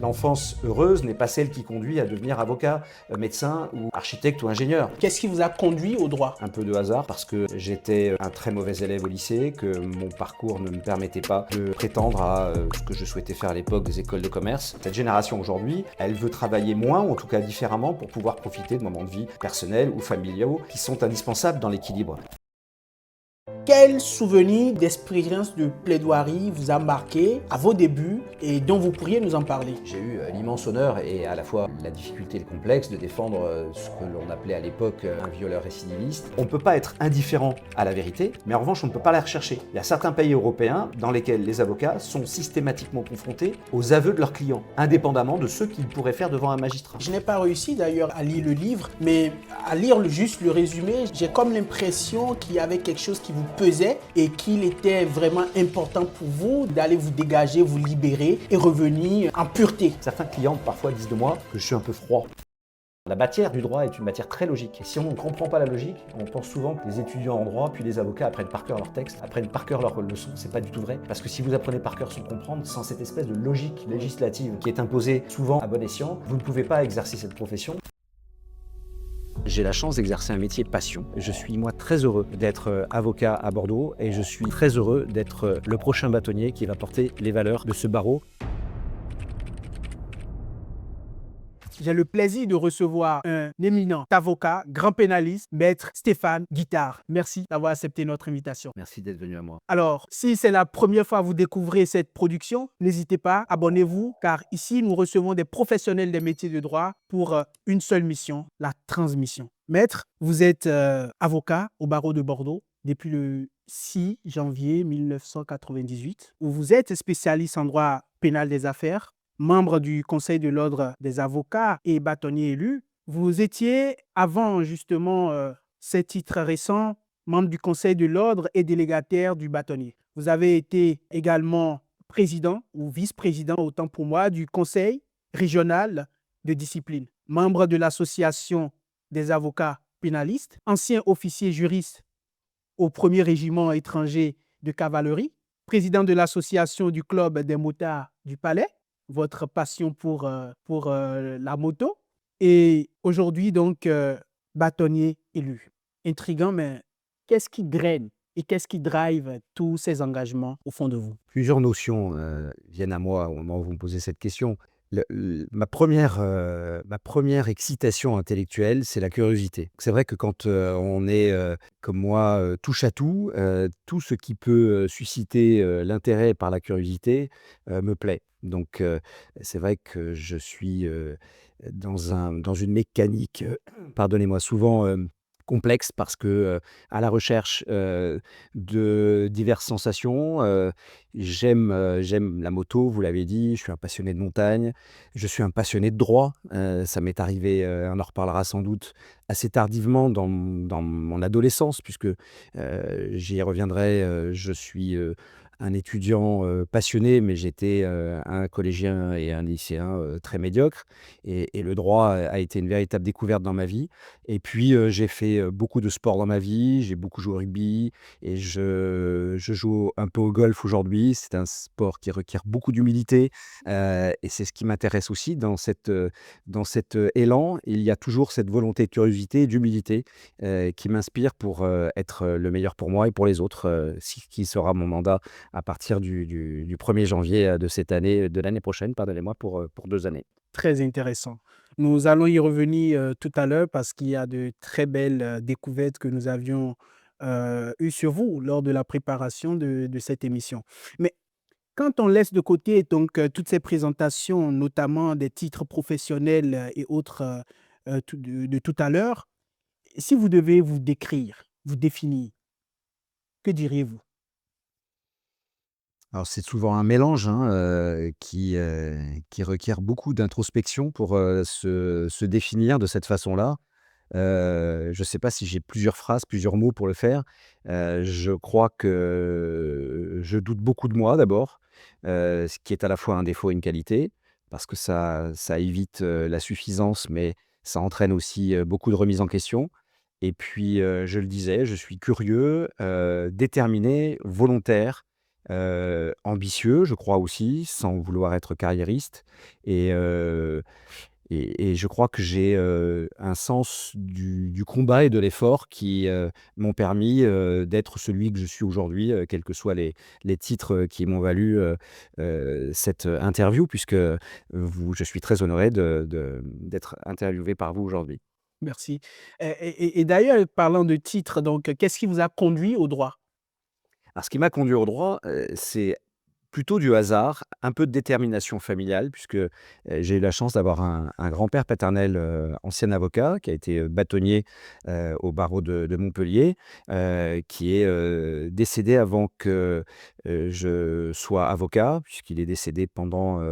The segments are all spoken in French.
L'enfance heureuse n'est pas celle qui conduit à devenir avocat, médecin ou architecte ou ingénieur. Qu'est-ce qui vous a conduit au droit? Un peu de hasard parce que j'étais un très mauvais élève au lycée, que mon parcours ne me permettait pas de prétendre à ce que je souhaitais faire à l'époque des écoles de commerce. Cette génération aujourd'hui, elle veut travailler moins ou en tout cas différemment pour pouvoir profiter de moments de vie personnels ou familiaux qui sont indispensables dans l'équilibre. Quel souvenir d'expérience de plaidoirie vous a marqué à vos débuts et dont vous pourriez nous en parler? J'ai eu l'immense honneur et à la fois la difficulté et le complexe de défendre ce que l'on appelait à l'époque un violeur récidiviste. On ne peut pas être indifférent à la vérité, mais en revanche on ne peut pas la rechercher. Il y a certains pays européens dans lesquels les avocats sont systématiquement confrontés aux aveux de leurs clients, indépendamment de ceux qu'ils pourraient faire devant un magistrat. Je n'ai pas réussi d'ailleurs à lire le livre, mais à lire juste le résumé, j'ai comme l'impression qu'il y avait quelque chose qui vous pesait et qu'il était vraiment important pour vous d'aller vous dégager, vous libérer et revenir en pureté. Certains clients parfois disent de moi que je suis un peu froid. La matière du droit est une matière très logique. Et si on ne comprend pas la logique, on pense souvent que les étudiants en droit puis les avocats apprennent par cœur leurs textes, apprennent par cœur leurs leçons. C'est pas du tout vrai. Parce que si vous apprenez par cœur sans comprendre, sans cette espèce de logique législative qui est imposée souvent à bon escient, vous ne pouvez pas exercer cette profession. J'ai la chance d'exercer un métier passion. Je suis moi très heureux d'être avocat à Bordeaux et je suis très heureux d'être le prochain bâtonnier qui va porter les valeurs de ce barreau. J'ai le plaisir de recevoir un éminent avocat, grand pénaliste, maître Stéphane Guittard. Merci d'avoir accepté notre invitation. Merci d'être venu à moi. Alors, si c'est la première fois que vous découvrez cette production, n'hésitez pas, abonnez-vous, car ici, nous recevons des professionnels des métiers de droit pour une seule mission, la transmission. Maître, vous êtes avocat au barreau de Bordeaux depuis le 6 janvier 1998, où vous êtes spécialiste en droit pénal des affaires, membre du Conseil de l'Ordre des avocats et bâtonnier élu. Vous étiez, avant justement ces titres récents, membre du Conseil de l'Ordre et délégataire du bâtonnier. Vous avez été également président ou vice-président, autant pour moi, du Conseil régional de discipline, membre de l'Association des avocats pénalistes, ancien officier juriste au 1er régiment étranger de cavalerie, président de l'Association du Club des motards du Palais, votre passion pour la moto, et aujourd'hui donc bâtonnier élu. Intriguant, mais qu'est-ce qui draine et qu'est-ce qui drive tous ces engagements au fond de vous? Plusieurs notions viennent à moi au moment où vous me posez cette question. Ma première excitation intellectuelle, c'est la curiosité. C'est vrai que quand on est, comme moi, touche à tout ce qui peut susciter l'intérêt par la curiosité me plaît. Donc c'est vrai que je suis dans une mécanique, pardonnez-moi, souvent complexe parce que à la recherche de diverses sensations. J'aime la moto, vous l'avez dit, je suis un passionné de montagne, je suis un passionné de droit. Ça m'est arrivé, on en reparlera sans doute, assez tardivement dans mon adolescence puisque, j'y reviendrai, je suis, un étudiant, passionné, mais j'étais, un collégien et un lycéen, très médiocre et le droit a été une véritable découverte dans ma vie et puis, j'ai fait, beaucoup de sport dans ma vie, j'ai beaucoup joué au rugby et je joue un peu au golf aujourd'hui. C'est un sport qui requiert beaucoup d'humilité, et c'est ce qui m'intéresse aussi dans cet élan. Il y a toujours cette volonté de curiosité et d'humilité, qui m'inspire pour, être le meilleur pour moi et pour les autres, qui sera mon mandat à partir du 1er janvier, de l'année prochaine, pardonnez-moi, pour 2 années. Très intéressant. Nous allons y revenir tout à l'heure parce qu'il y a de très belles découvertes que nous avions eues sur vous lors de la préparation de cette émission. Mais quand on laisse de côté donc toutes ces présentations, notamment des titres professionnels et autres de tout à l'heure, si vous devez vous décrire, vous définir, que diriez-vous? Alors c'est souvent un mélange, hein, qui requiert beaucoup d'introspection pour, se définir de cette façon-là. Je ne sais pas si j'ai plusieurs phrases, plusieurs mots pour le faire. Je crois que je doute beaucoup de moi d'abord, ce qui est à la fois un défaut et une qualité, parce que ça évite, la suffisance, mais ça entraîne aussi, beaucoup de remise en question. Et puis, je le disais, je suis curieux, déterminé, volontaire ambitieux, je crois aussi, sans vouloir être carriériste et je crois que j'ai, un sens du combat et de l'effort qui, m'ont permis, d'être celui que je suis aujourd'hui, quels que soient les titres, qui m'ont valu, cette interview puisque, je suis très honoré d'être interviewé par vous aujourd'hui. Merci. Et d'ailleurs, parlant de titre, donc, qu'est-ce qui vous a conduit au droit? Alors ce qui m'a conduit au droit, c'est plutôt du hasard, un peu de détermination familiale puisque, j'ai eu la chance d'avoir un grand-père paternel, ancien avocat qui a été, bâtonnier, au barreau de Montpellier, qui est, décédé avant que, je sois avocat puisqu'il est décédé pendant,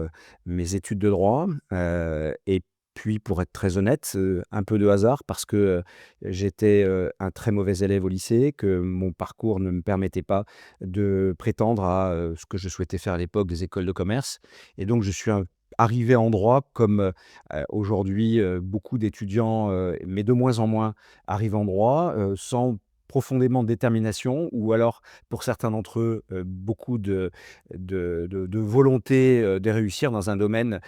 mes études de droit, et puis pour être très honnête, un peu de hasard parce que, j'étais, un très mauvais élève au lycée, que mon parcours ne me permettait pas de prétendre à, ce que je souhaitais faire à l'époque, des écoles de commerce et donc je suis arrivé en droit comme, aujourd'hui, beaucoup d'étudiants, mais de moins en moins arrivent en droit, sans profondément de détermination ou alors pour certains d'entre eux, beaucoup de volonté, de réussir dans un domaine,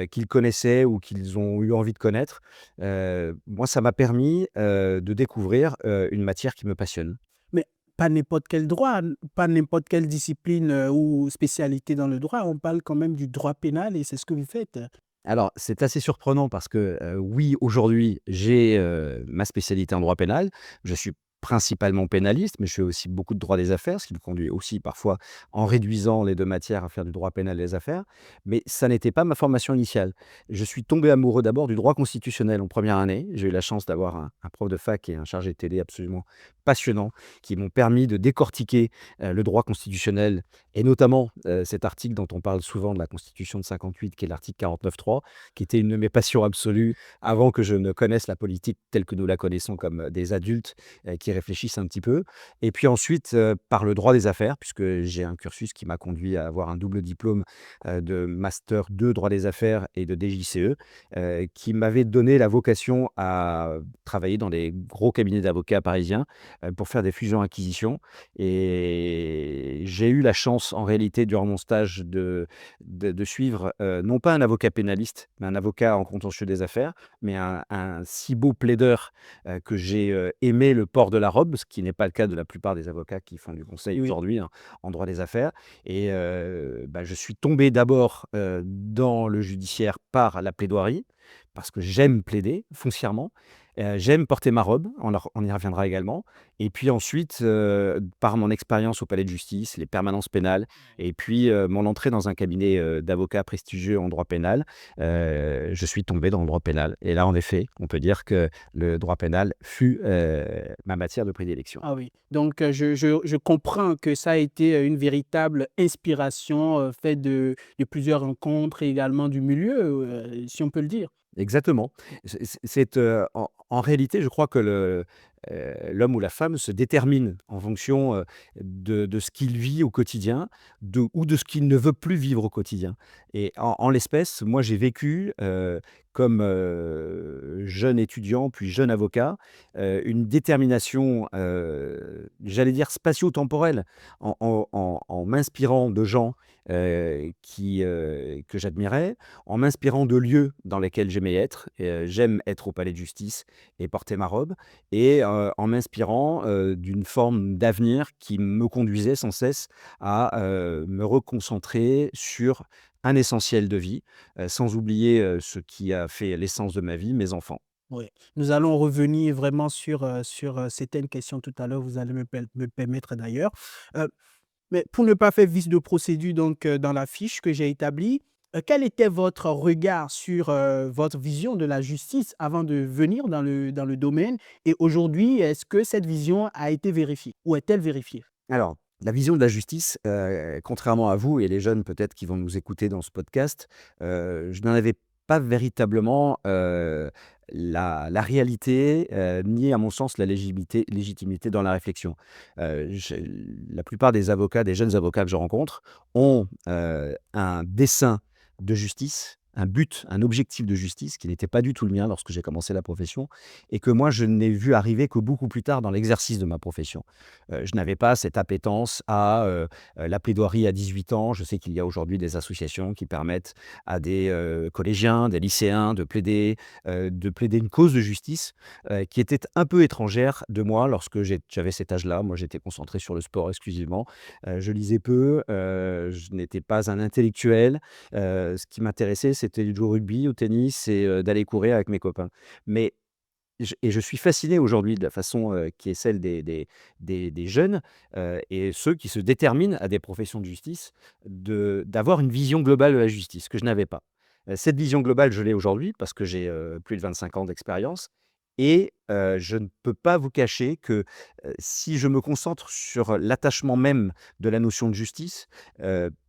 qu'ils connaissaient ou qu'ils ont eu envie de connaître. Moi ça m'a permis, de découvrir, une matière qui me passionne. Mais pas n'importe quel droit, pas n'importe quelle discipline, ou spécialité dans le droit. On parle quand même du droit pénal et c'est ce que vous faites. Alors, c'est assez surprenant parce que, oui, aujourd'hui, j'ai, ma spécialité en droit pénal. Je suis principalement pénaliste, mais je fais aussi beaucoup de droit des affaires, ce qui me conduit aussi parfois, en réduisant les 2 matières, à faire du droit pénal et des affaires. Mais ça n'était pas ma formation initiale. Je suis tombé amoureux d'abord du droit constitutionnel en première année. J'ai eu la chance d'avoir un prof de fac et un chargé de TD absolument passionnants qui m'ont permis de décortiquer, le droit constitutionnel et notamment, cet article dont on parle souvent de la Constitution de 58 qui est l'article 49.3, qui était une de mes passions absolues avant que je ne connaisse la politique telle que nous la connaissons comme, des adultes, qui réfléchissent un petit peu et puis ensuite, par le droit des affaires puisque j'ai un cursus qui m'a conduit à avoir un double diplôme, de master 2 droit des affaires et de DJCE, qui m'avait donné la vocation à travailler dans des gros cabinets d'avocats parisiens, pour faire des fusions-acquisitions et j'ai eu la chance en réalité durant mon stage de suivre, non pas un avocat pénaliste, mais un avocat en contentieux des affaires, mais un si beau plaideur, que j'ai, aimé le port de la robe, ce qui n'est pas le cas de la plupart des avocats qui font du conseil Oui. aujourd'hui, hein, en droit des affaires et je suis tombé d'abord, dans le judiciaire par la plaidoirie, parce que j'aime plaider foncièrement, j'aime porter ma robe, on y reviendra également et puis ensuite, par mon expérience au palais de justice, les permanences pénales et puis, mon entrée dans un cabinet, d'avocats prestigieux en droit pénal, je suis tombé dans le droit pénal et là, en effet, on peut dire que le droit pénal fut, ma matière de prédilection. Ah oui, donc je comprends que ça a été, une véritable inspiration, faite de plusieurs rencontres et également du milieu, si on peut le dire. Exactement. En réalité, je crois que l'homme ou la femme se détermine en fonction, de ce qu'il vit au quotidien, ou de ce qu'il ne veut plus vivre au quotidien et en l'espèce, moi, j'ai vécu, comme, jeune étudiant, puis jeune avocat, une détermination, j'allais dire spatio-temporelle en m'inspirant de gens, que j'admirais, en m'inspirant de lieux dans lesquels j'aimais être et j'aime être au palais de justice et porter ma robe et en m'inspirant, d'une forme d'avenir qui me conduisait sans cesse à, me reconcentrer sur un essentiel de vie, sans oublier, ce qui a fait l'essence de ma vie, mes enfants. Oui. Nous allons revenir vraiment sur certaines questions tout à l'heure, vous allez me permettre d'ailleurs. Heu, mais pour ne pas faire vice de procédure donc, dans la fiche que j'ai établie, quel était votre regard sur, votre vision de la justice avant de venir dans le domaine? Et aujourd'hui, est-ce que cette vision a été vérifiée ou est-elle vérifiée? Alors, la vision de la justice, contrairement à vous et les jeunes peut-être qui vont nous écouter dans ce podcast, je n'en avais pas véritablement, la réalité, ni à mon sens la légitimité dans la réflexion. J'ai la plupart des jeunes avocats que je rencontre ont, un dessein de justice, un but, un objectif de justice qui n'était pas du tout le mien lorsque j'ai commencé la profession et que moi je n'ai vu arriver que beaucoup plus tard dans l'exercice de ma profession. Je n'avais pas cette appétence à la plaidoirie à 18 ans. Je sais qu'il y a aujourd'hui des associations qui permettent à des collégiens, des lycéens de plaider une cause de justice qui était un peu étrangère de moi lorsque j'avais cet âge-là. Moi, j'étais concentré sur le sport exclusivement. Je lisais peu, je n'étais pas un intellectuel. Ce qui m'intéressait, c'était de jouer au rugby, au tennis et d'aller courir avec mes copains. Mais je suis fasciné aujourd'hui de la façon qui est celle des jeunes et ceux qui se déterminent à des professions de justice, d'avoir une vision globale de la justice que je n'avais pas. Cette vision globale, je l'ai aujourd'hui parce que j'ai plus de 25 ans d'expérience et je ne peux pas vous cacher que si je me concentre sur l'attachement même de la notion de justice,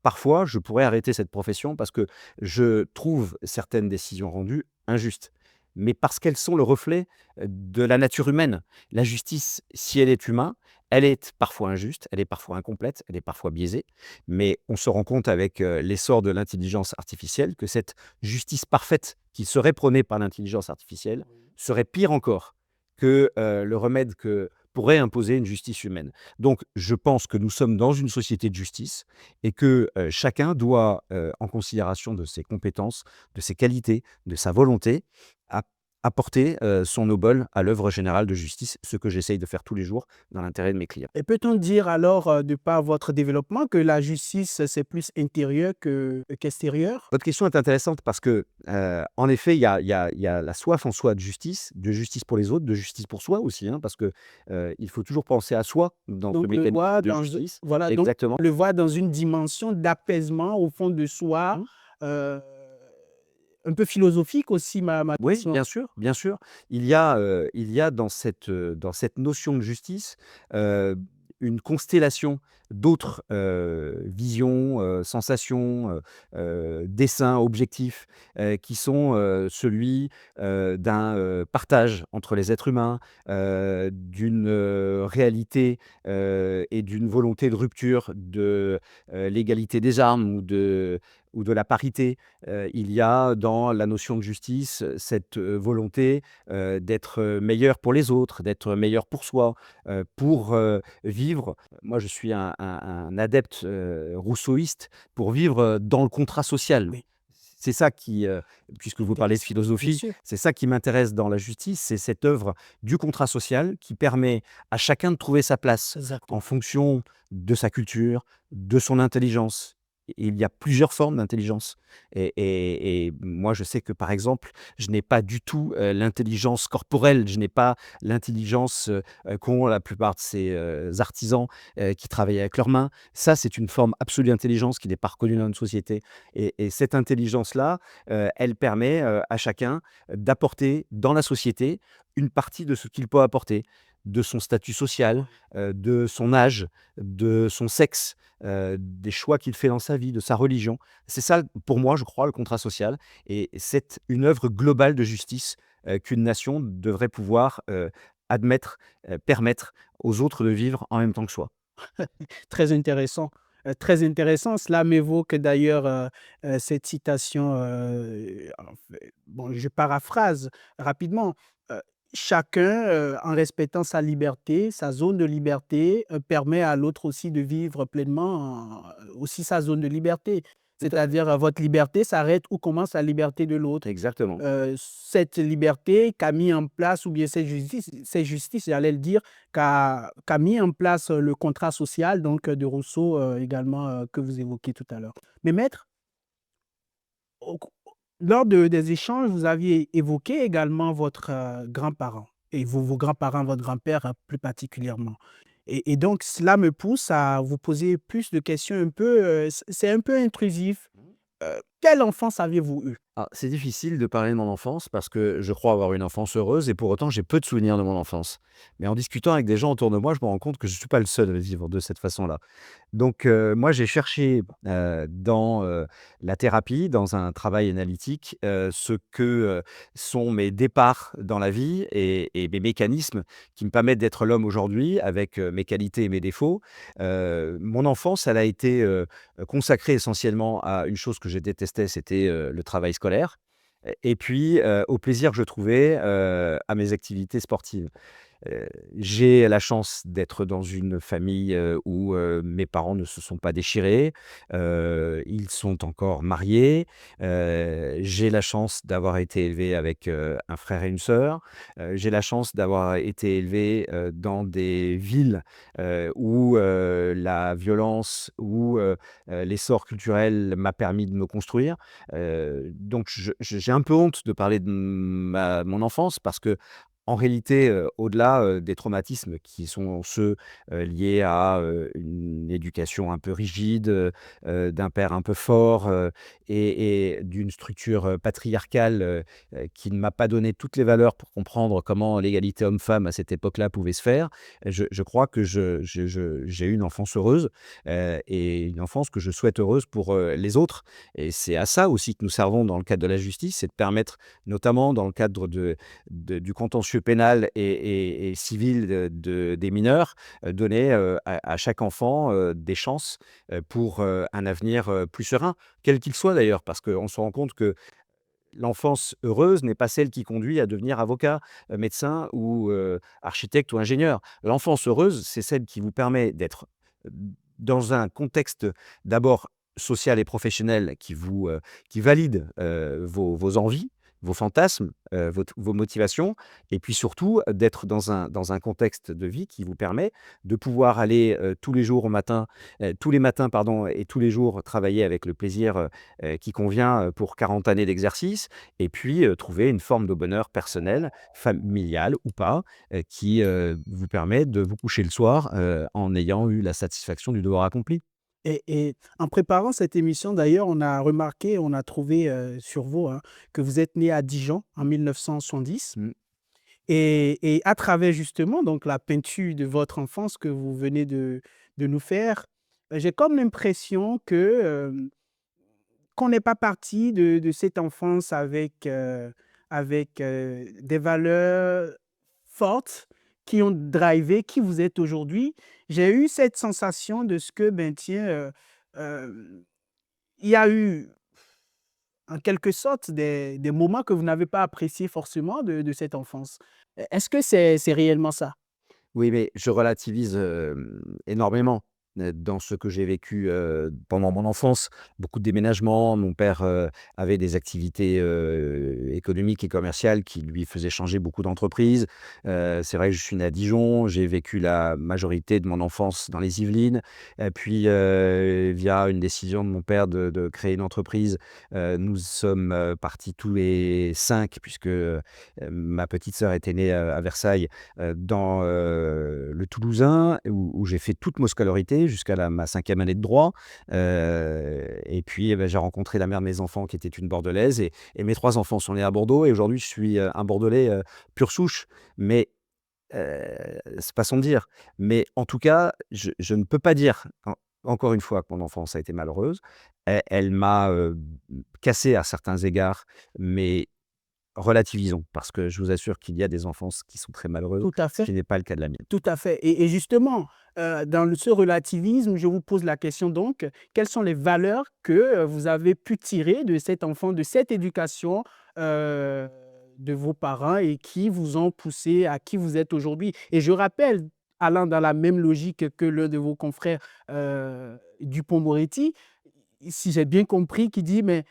parfois je pourrais arrêter cette profession parce que je trouve certaines décisions rendues injustes. Mais parce qu'elles sont le reflet de la nature humaine. La justice, si elle est humaine, elle est parfois injuste, elle est parfois incomplète, elle est parfois biaisée, mais on se rend compte avec l'essor de l'intelligence artificielle que cette justice parfaite qui serait prônée par l'intelligence artificielle serait pire encore que le remède que pourrait imposer une justice humaine. Donc je pense que nous sommes dans une société de justice et que chacun doit, en considération de ses compétences, de ses qualités, de sa volonté, ap apporter son obol à l'œuvre générale de justice, ce que j'essaye de faire tous les jours dans l'intérêt de mes clients. Et peut-on dire alors, de par votre développement, que la justice, c'est plus intérieur qu'extérieur? Votre question est intéressante parce que, en effet, il y a la soif en soi de justice pour les autres, de justice pour soi aussi, hein, parce que, il faut toujours penser à soi dans ce Donc le mécanisme voir de dans justice. voilà, donc Exactement. le voir dans une dimension d'apaisement au fond de soi, Mmh. heu, un peu philosophique aussi ma Oui, question. bien sûr, bien sûr. Il y a dans cette notion de justice, heu, une constellation d'autres, visions, sensations, desseins, objectifs, qui sont, celui, d'un, partage entre les êtres humains, d'une, réalité, et d'une volonté de rupture de, l'égalité des armes ou de la parité. Il y a dans la notion de justice, cette, volonté, d'être, meilleur pour les autres, d'être meilleur pour soi, pour, vivre. Moi, je suis un adepte, rousseauiste pour vivre, dans le contrat social. Oui, C'est ça qui, puisque vous parlez de intéressant, bien philosophie, sûr. c'est ça qui m'intéresse dans la justice, c'est cette œuvre du contrat social qui permet à chacun de trouver sa place en Exactement. fonction de sa culture, de son intelligence. Il y a plusieurs formes d'intelligence et moi, je sais que, par exemple, je n'ai pas du tout, l'intelligence corporelle, je n'ai pas l'intelligence, qu'ont la plupart de ces, artisans, qui travaillent avec leurs mains. Ça, c'est une forme absolue d'intelligence qui n'est pas reconnue dans notre société et cette intelligence-là, elle permet, à chacun d'apporter dans la société une partie de ce qu'il peut apporter, de son statut social, de son âge, de son sexe, des choix qu'il fait dans sa vie, de sa religion. C'est ça, pour moi, je crois, le contrat social et c'est une œuvre globale de justice, qu'une nation devrait pouvoir, admettre, permettre aux autres de vivre en même temps que soi. Très intéressant, très intéressant. Cela m'évoque d'ailleurs, cette citation, en fait bon, je paraphrase rapidement, heu, chacun, en respectant sa liberté, sa zone de liberté, permet à l'autre aussi de vivre pleinement, aussi sa zone de liberté. Tout à fait. C'est-à-dire, votre liberté s'arrête où commence la liberté de l'autre. Exactement. Cette liberté qu'a mis en place ou bien cette justice, j'allais le dire, qu'a mis en place, le contrat social donc de Rousseau, également, que vous évoquiez tout à l'heure. Mais maître, au cou lors des échanges, vous aviez évoqué également votre, grand-parent et vos grands-parents, votre grand-père, plus particulièrement et donc cela me pousse à vous poser plus de questions un peu, c'est un peu intrusif. Quelle enfance aviez-vous eue? Ah, c'est difficile de parler de mon enfance parce que je crois avoir une enfance heureuse et pour autant j'ai peu de souvenirs de mon enfance. Mais en discutant avec des gens autour de moi, je me rends compte que je ne suis pas le seul à vivre de cette façon-là. Donc, moi, j'ai cherché, dans, la thérapie, dans un travail analytique, ce que, sont mes départs dans la vie et mes mécanismes qui me permettent d'être l'homme aujourd'hui avec, mes qualités et mes défauts. Mon enfance, elle a été, consacrée essentiellement à une chose que je détestais, c'était, le travail scolaire et puis, au plaisir que je trouvais, à mes activités sportives. J'ai la chance d'être dans une famille, où, mes parents ne se sont pas déchirés, ils sont encore mariés. J'ai la chance d'avoir été élevé avec, un frère et une sœur. J'ai la chance d'avoir été élevé, dans des villes, où, la violence, où, l'essor culturel m'a permis de me construire. Donc j'ai un peu honte de parler de mon enfance parce que en réalité, au-delà, des traumatismes qui sont ceux, liés à, une éducation un peu rigide, d'un père un peu fort, et d'une structure, patriarcale, qui ne m'a pas donné toutes les valeurs pour comprendre comment l'égalité homme-femme à cette époque-là pouvait se faire. Je crois que j'ai eu une enfance heureuse, et une enfance que je souhaite heureuse pour, les autres et c'est à ça aussi que nous servons dans le cadre de la justice, c'est de permettre, notamment dans le cadre du contentieux pénal et civil des mineurs, donner, à chaque enfant, des chances, pour, un avenir, plus serein, quel qu'il soit d'ailleurs. Parce qu'on se rend compte que l'enfance heureuse n'est pas celle qui conduit à devenir avocat, médecin ou, architecte ou ingénieur. L'enfance heureuse, c'est celle qui vous permet d'être, dans un contexte d'abord social et professionnel qui valide, vos envies, vos fantasmes, vos motivations et puis surtout d'être dans un contexte de vie qui vous permet de pouvoir aller, tous les matins pardon et tous les jours travailler avec le plaisir, qui convient, pour 40 années d'exercice et puis, trouver une forme de bonheur personnel, familial ou pas, qui, vous permet de vous coucher le soir, en ayant eu la satisfaction du devoir accompli. Et en préparant cette émission, d'ailleurs, on a remarqué, on a trouvé sur vous hein, que vous êtes né à Dijon en 1970. Mmh. Et à travers justement donc, la peinture de votre enfance que vous venez de nous faire, j'ai comme l'impression que, qu'on n'est pas parti de cette enfance avec des valeurs fortes qui ont drivé qui vous êtes aujourd'hui. J'ai eu cette sensation de ce que, ben tiens, euh, il y a eu en quelque sorte des moments que vous n'avez pas appréciés forcément de cette enfance. Est-ce que c'est réellement ça? Oui, mais je relativise, énormément, dans ce que j'ai vécu, pendant mon enfance. Beaucoup de déménagements. Mon père, avait des activités, économiques et commerciales qui lui faisaient changer beaucoup d'entreprises. C'est vrai que je suis né à Dijon, j'ai vécu la majorité de mon enfance dans les Yvelines. Et puis, via une décision de mon père de créer une entreprise, nous sommes, partis tous les 5 puisque, ma petite sœur était née, à Versailles dans, le Toulousain où j'ai fait toute ma scolarité jusqu'à ma 5e année de droit, et puis, eh bah, j'ai rencontré la mère de mes enfants qui était une Bordelaise et mes 3 enfants sont nés à Bordeaux et aujourd'hui je suis, un Bordelais, pure souche. Mais, c'est façon de dire. Mais en tout cas, je ne peux pas dire encore une fois que mon enfance a été malheureuse. Elle m'a, cassé à certains égards, mais relativisons, parce que je vous assure qu'il y a des enfances qui sont très malheureuses, Tout à ce fait. qui n'est pas le cas de la mienne. Tout à fait. Et justement, ce relativisme, je vous pose la question donc, quelles sont les valeurs que vous avez pu tirer de cet enfant, de cette éducation de vos parents et qui vous ont poussé à qui vous êtes aujourd'hui? Et je rappelle, allant dans la même logique que l'un de vos confrères, Dupond-Moretti, si j'ai bien compris, qui dit, mais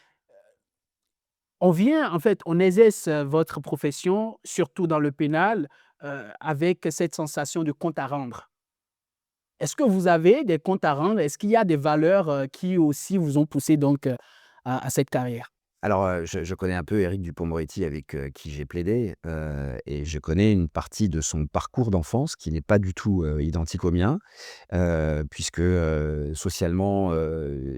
on vient, en fait, on exerce votre profession, surtout dans le pénal, avec cette sensation de compte à rendre. Est-ce que vous avez des comptes à rendre? Est-ce qu'il y a des valeurs, qui aussi vous ont poussé donc, à cette carrière? Alors, je connais un peu Éric Dupond-Moretti avec, qui j'ai plaidé, et je connais une partie de son parcours d'enfance qui n'est pas du tout, identique au mien, puisque, socialement,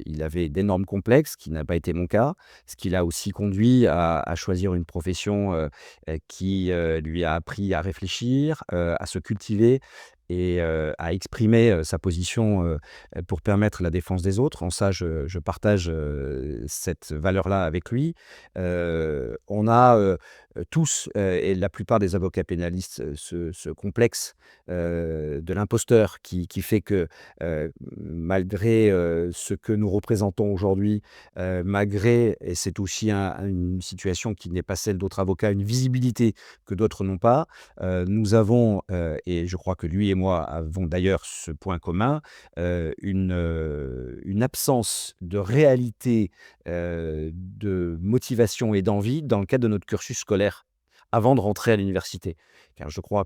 il avait d'énormes complexes, qui n'a pas été mon cas. Ce qui l'a aussi conduit à choisir une profession, qui, lui a appris à réfléchir, à se cultiver et à exprimer, sa position, pour permettre la défense des autres. En ça, je partage, cette valeur-là avec lui. On a, tous, et la plupart des avocats pénalistes, ce complexe, de l'imposteur qui fait que, malgré, ce que nous représentons aujourd'hui, malgré et c'est aussi une situation qui n'est pas celle d'autres avocats, une visibilité que d'autres n'ont pas, nous avons, et je crois que lui et moi avons d'ailleurs ce point commun, une absence de réalité, de motivation et d'envie dans le cadre de notre cursus scolaire, avant de rentrer à l'université. Car je crois,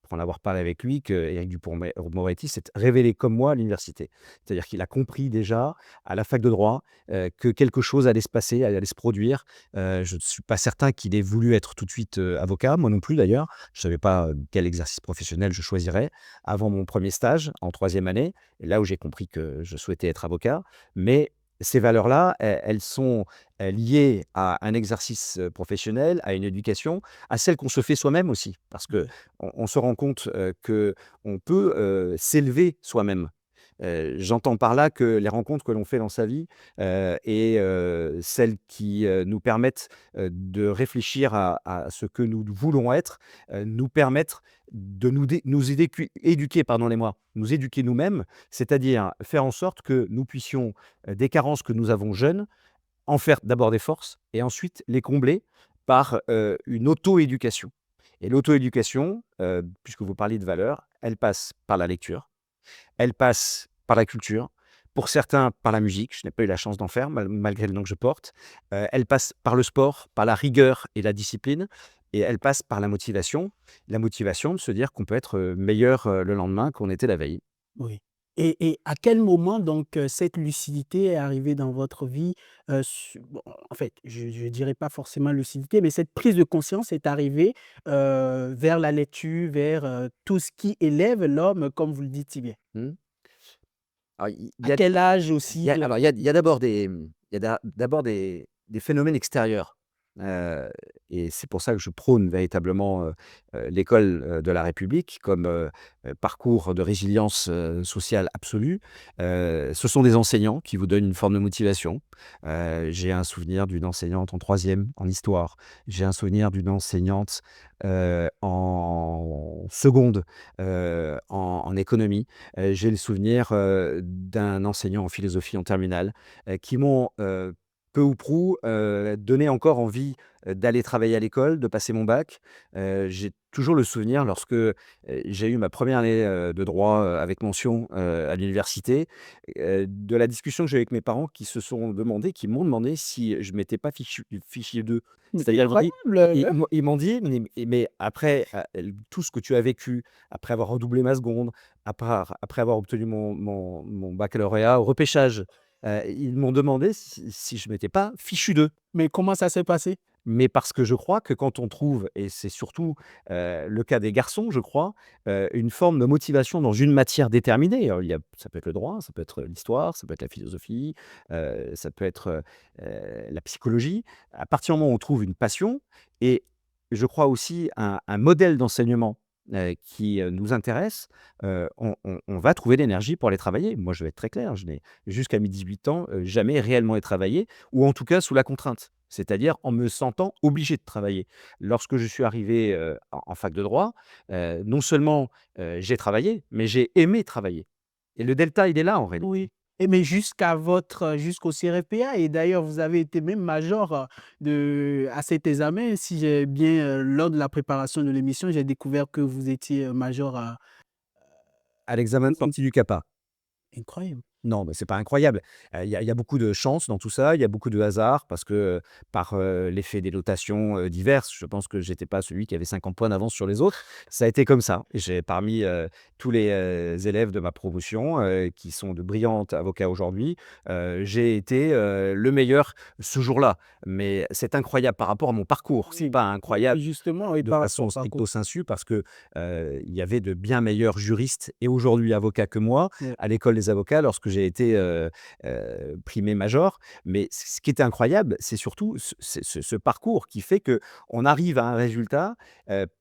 pour en avoir parlé avec lui, qu'Éric Dupond-Moretti s'est révélé comme moi à l'université. C'est-à-dire qu'il a compris déjà, à la fac de droit, que quelque chose allait se passer, allait se produire. Je ne suis pas certain qu'il ait voulu être tout de suite, avocat, moi non plus d'ailleurs. Je ne savais pas, quel exercice professionnel je choisirais avant mon premier stage en troisième année, et là où j'ai compris que je souhaitais être avocat. Mais ces valeurs-là, elles sont, liées à un exercice, professionnel, à une éducation, à celle qu'on se fait soi-même aussi. Parce qu'on se rend compte, qu'on peut, s'élever soi-même. J'entends par là que les rencontres que l'on fait dans sa vie, et celles qui, nous permettent, de réfléchir à ce que nous voulons être, nous permettent de nous éduquer, pardonnez-moi, nous éduquer nous-mêmes, c'est-à-dire faire en sorte que nous puissions, des carences que nous avons jeunes, en faire d'abord des forces et ensuite les combler par, une auto-éducation. Et l'auto-éducation, puisque vous parliez de valeurs, elle passe par la lecture, elle passe par la culture, pour certains par la musique, je n'ai pas eu la chance d'en faire malgré le nom que je porte. Elle passe par le sport, par la rigueur et la discipline, et elle passe par la motivation. La motivation de se dire qu'on peut être, meilleur, le lendemain qu'on était la veille. Oui. Et à quel moment donc, cette lucidité est arrivée dans votre vie? Bon, en fait, je dirais pas forcément lucidité, mais cette prise de conscience est arrivée, vers la lecture, vers, tout ce qui élève l'homme, comme vous le dites si bien. Mmh. Alors il À y a quel âge il y aussi a la alors il y a d'abord d'abord des phénomènes extérieurs, heu et c'est pour ça que je prône véritablement, l'école, de la République comme, parcours de résilience, sociale absolue. Ce sont des enseignants qui vous donnent une forme de motivation. J'ai un souvenir d'une enseignante en troisième en histoire. J'ai un souvenir d'une enseignante, en seconde, en économie. J'ai le souvenir, d'un enseignant en philosophie en terminale, qui m'ont, peu ou prou, donné encore envie, d'aller travailler à l'école, de passer mon bac. J'ai toujours le souvenir lorsque, j'ai eu ma première année, de droit, avec mention, à l'université, de la discussion que j'ai eu avec mes parents qui m'ont demandé si je m'étais pas fichu d'eux. mais c'est C'est-à-dire incroyable, ils m'ont dit: «Mais après, tout ce que tu as vécu, après avoir redoublé ma seconde, après avoir obtenu mon baccalauréat au repêchage», ils m'ont demandé si je m'étais pas fichu d'eux. mais comment ça s'est passé? Mais parce que je crois que quand on trouve, et c'est surtout, le cas des garçons, je crois, une forme de motivation dans une matière déterminée. Ça peut être le droit, ça peut être l'histoire, ça peut être la philosophie, ça peut être, la psychologie. À partir du moment où on trouve une passion, et je crois aussi un modèle d'enseignement, qui, nous intéresse, on va trouver l'énergie pour aller travailler. Moi, je vais être très clair, je n'ai jusqu'à mes 18 ans, jamais réellement travaillé, ou en tout cas sous la contrainte. C'est-à-dire en me sentant obligé de travailler. Lorsque je suis arrivé, en fac de droit, non seulement, j'ai travaillé, mais j'ai aimé travailler, et le delta, il est là en réalité. Oui, et mais jusqu'au CRFPA, et d'ailleurs vous avez été même major, à cet examen. Si j'ai bien, lors de la préparation de l'émission, j'ai découvert que vous étiez, major à À l'examen de oui, sortie du CAPA. incroyable. Non, mais c'est pas incroyable. Il y a beaucoup de chance dans tout ça, il y a beaucoup de hasard parce que, par, l'effet des notations, diverses, je pense que j'étais pas celui qui avait 50 points d'avance sur les autres. Ça a été comme ça. J'ai parmi, tous les, élèves de ma promotion, qui sont de brillantes avocats aujourd'hui, j'ai été, le meilleur ce jour-là. Mais c'est incroyable par rapport à mon parcours. C'est Oui, pas incroyable justement, oui, de par rapport façon au parcours. stricto sensu parce que, il y avait de bien meilleurs juristes et aujourd'hui avocats que moi Ouais, à l'école des avocats lorsque j'ai été, primé major. Mais ce qui était incroyable, c'est surtout ce parcours qui fait qu'on arrive à un résultat,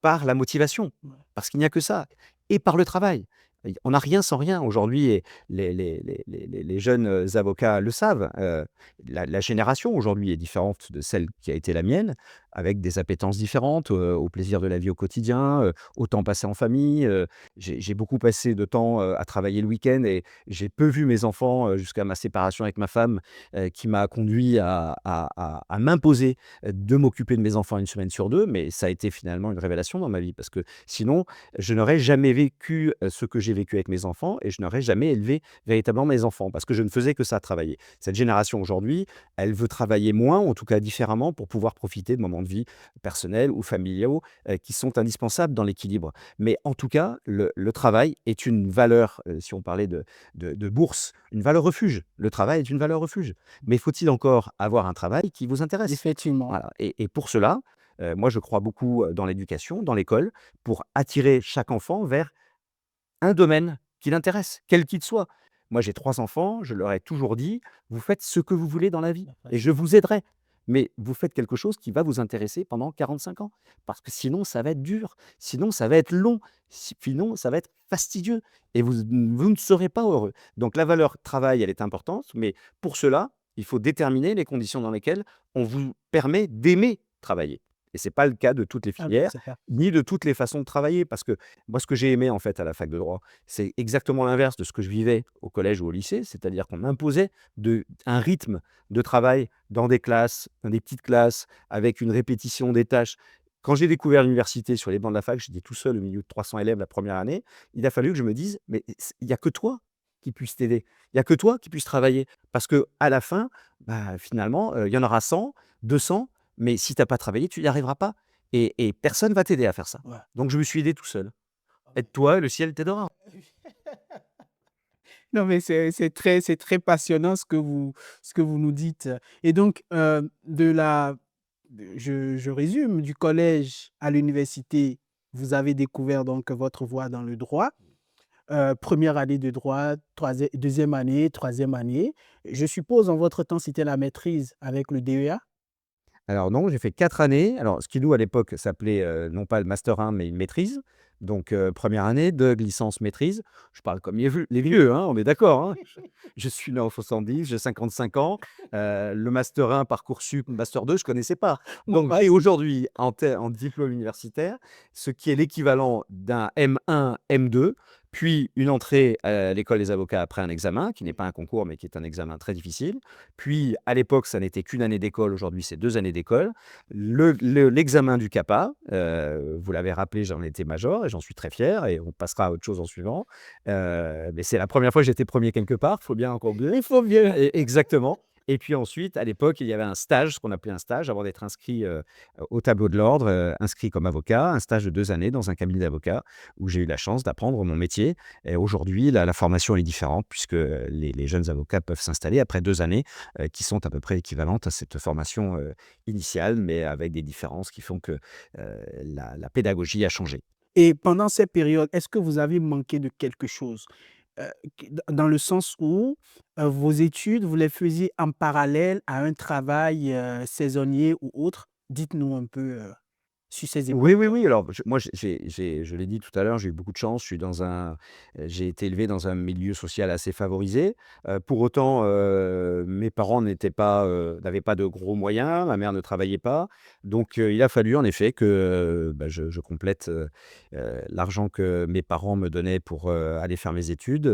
par la motivation. ouais. Parce qu'il n'y a que ça, et par le travail. On n'a rien sans rien aujourd'hui, et les jeunes, avocats le savent. La génération aujourd'hui est différente de celle qui a été la mienne. avec des appétences différentes, au plaisir de la vie au quotidien, au temps passé en famille. J'ai beaucoup passé de temps, à travailler le week-end et j'ai peu vu mes enfants, jusqu'à ma séparation avec ma femme, qui m'a conduit à m'imposer, de m'occuper de mes enfants une semaine sur 2. Mais ça a été finalement une révélation dans ma vie parce que sinon, je n'aurais jamais vécu, ce que j'ai vécu avec mes enfants et je n'aurais jamais élevé véritablement mes enfants parce que je ne faisais que ça, travailler. Cette génération aujourd'hui, elle veut travailler moins, ou en tout cas différemment, pour pouvoir profiter de moments de vie personnels ou familiaux, qui sont indispensables dans l'équilibre. Mais en tout cas, le travail est une valeur, si on parlait de bourse, une valeur refuge. Le travail est une valeur refuge. Mais faut-il encore avoir un travail qui vous intéresse? Effectivement. Voilà, et pour cela, moi je crois beaucoup, dans l'éducation, dans l'école, pour attirer chaque enfant vers un domaine qui l'intéresse, quel qu'il soit. Moi, j'ai 3 enfants, je leur ai toujours dit: «Vous faites ce que vous voulez dans la vie et je vous aiderai. Mais vous faites quelque chose qui va vous intéresser pendant 45 ans. Parce que sinon, ça va être dur, sinon ça va être long, sinon ça va être fastidieux et vous ne serez pas heureux». Donc la valeur travail, elle est importante, mais pour cela, il faut déterminer les conditions dans lesquelles on vous permet d'aimer travailler et c'est pas le cas de toutes les Ah ben, filières, c'est ça. ni de toutes les façons de travailler. Parce que moi, ce que j'ai aimé, en fait, à la fac de droit, c'est exactement l'inverse de ce que je vivais au collège ou au lycée. C'est-à-dire qu'on m'imposait un rythme de travail dans des classes, dans des petites classes, avec une répétition des tâches. Quand j'ai découvert l'université sur les bancs de la fac, j'étais tout seul au milieu de 300 élèves la première année. Il a fallu que je me dise: «Mais il y a que toi qui puisse t'aider. Il y a que toi qui puisse travailler». Parce que à la fin, bah, finalement, il y en aura 100, 200, mais si tu as pas travaillé, tu n'y arriveras pas et personne va t'aider à faire ça. Ouais. Donc je me suis aidé tout seul. Aide-toi et le ciel t'aidera. Non, mais c'est très passionnant ce que vous nous dites. Et donc, je résume, du collège à l'université, vous avez découvert donc votre voie dans le droit. 1re année de droit, 2e année, 3e année. Je suppose en votre temps, c'était la maîtrise avec le DEA? Alors non, j'ai fait 4 années. Alors ce qui nous à l'époque s'appelait, non pas le master 1 mais une maîtrise. Donc 1re année de licence maîtrise. Je parle comme les vieux, hein, on est d'accord, hein? Je suis né en 70, j'ai 55 ans. Le master 1, Parcoursup, master 2, je connaissais pas. Moi Donc j'ai aussi. aujourd'hui en diplôme universitaire, ce qui est l'équivalent d'un M1, M2, puis une entrée à l'école des avocats après un examen, qui n'est pas un concours, mais qui est un examen très difficile. Puis à l'époque, ça n'était qu'une année d'école, aujourd'hui c'est 2 années d'école. L'examen du CAPA, vous l'avez rappelé, j'en étais major et j'en suis très fier et on passera à autre chose en suivant. Mais c'est la première fois que j'étais premier quelque part, faut bien encore Il faut bien. exactement. Et puis ensuite, à l'époque, il y avait un stage, ce qu'on appelait un stage, avant d'être inscrit, au tableau de l'ordre, inscrit comme avocat, un stage de 2 années dans un cabinet d'avocats où j'ai eu la chance d'apprendre mon métier. Et aujourd'hui, la formation elle est différente puisque, les jeunes avocats peuvent s'installer après 2 années, qui sont à peu près équivalentes à cette formation, initiale, mais avec des différences qui font que, la pédagogie a changé. Et pendant cette période, est-ce que vous avez manqué de quelque chose? Heu, dans le sens où, vos études, vous les faisiez en parallèle à un travail, saisonnier ou autre? Dites-nous un peu, sur ces Oui, oui, époques. oui, alors moi je l'ai dit tout à l'heure, j'ai eu beaucoup de chance. J'ai été élevé dans un milieu social assez favorisé. Pour autant, mes parents n'avaient pas de gros moyens, ma mère ne travaillait pas. Donc, il a fallu en effet que, bah, je complète, l'argent que mes parents me donnaient pour, aller faire mes études,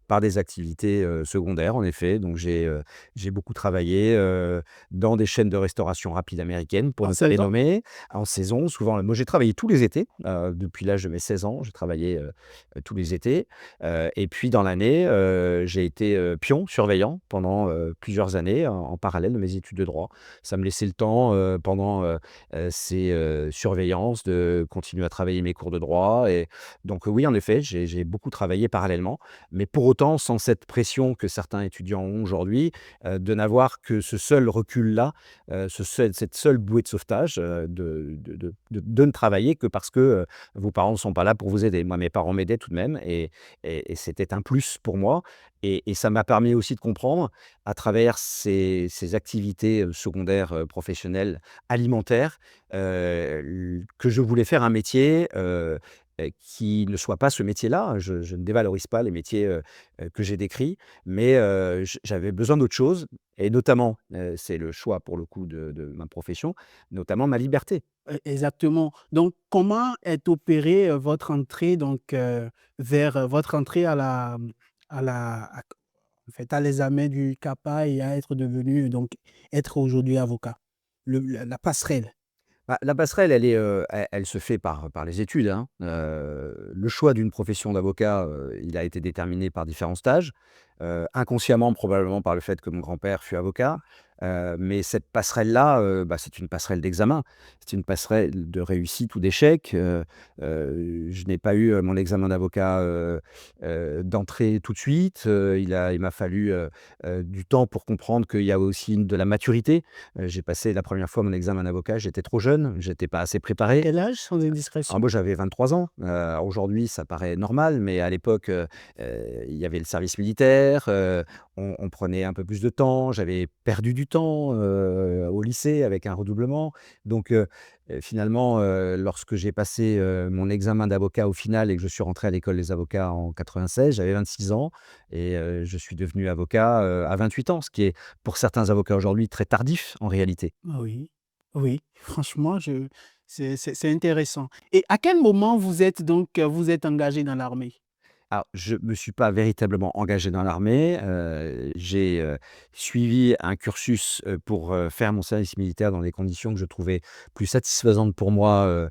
par des activités, secondaires en effet. Donc j'ai beaucoup travaillé, dans des chaînes de restauration rapide américaines pour En ne pas les 16 ans? nommer. En saison, souvent, moi j'ai travaillé tous les étés, depuis l'âge de mes 16 ans, j'ai travaillé, tous les étés, et puis dans l'année, j'ai été, pion surveillant pendant, plusieurs années en parallèle de mes études de droit. Ça me laissait le temps, pendant, ces, surveillances de continuer à travailler mes cours de droit et donc oui, en effet, j'ai beaucoup travaillé parallèlement, mais pour autant sans cette pression que certains étudiants ont aujourd'hui, de n'avoir que ce seul recul-là, cette seule bouée de sauvetage, de ne travailler que parce que, vos parents ne sont pas là pour vous aider. Moi, mes parents m'aidaient tout de même et c'était un plus pour moi et ça m'a permis aussi de comprendre à travers ces activités, secondaires, professionnelles, alimentaires, que je voulais faire un métier, qui ne soit pas ce métier-là. Je ne dévalorise pas les métiers, que j'ai décrits, mais j'avais besoin d'autre chose et notamment, c'est le choix pour le coup de ma profession, notamment ma liberté. Exactement. Donc, comment est opérée, votre entrée donc, vers, votre entrée à la à en fait, à l'examen du CAPA et à être devenu donc être aujourd'hui avocat? La passerelle. Bah, la passerelle, elle se fait par les études, hein. Le choix d'une profession d'avocat, il a été déterminé par différents stages, inconsciemment probablement par le fait que mon grand-père fut avocat, mais cette passerelle-là, bah, c'est une passerelle d'examen. C'est une passerelle de réussite ou d'échec, je n'ai pas eu, mon examen d'avocat, d'entrée tout de suite, il m'a fallu, du temps pour comprendre qu'il y a aussi de la maturité. J'ai passé la première fois mon examen d'avocat, j'étais trop jeune, j'étais pas assez préparé. Quel âge sans Alors indiscrétion? moi j'avais 23 ans, aujourd'hui ça paraît normal, mais à l'époque, il y avait le service militaire, on prenait un peu plus de temps, j'avais perdu du temps, au lycée avec un redoublement. Donc finalement, lorsque j'ai passé, mon examen d'avocat au final et que je suis rentré à l'école des avocats en 96, j'avais 26 ans et je suis devenu avocat, à 28 ans, ce qui est pour certains avocats aujourd'hui très tardif en réalité. Ah oui, oui, franchement, je c'est intéressant et à quel moment vous êtes donc, vous êtes engagé dans l'armée? Alors, je me suis pas véritablement engagé dans l'armée, j'ai, suivi un cursus, pour, faire mon service militaire dans des conditions que je trouvais plus satisfaisantes pour moi,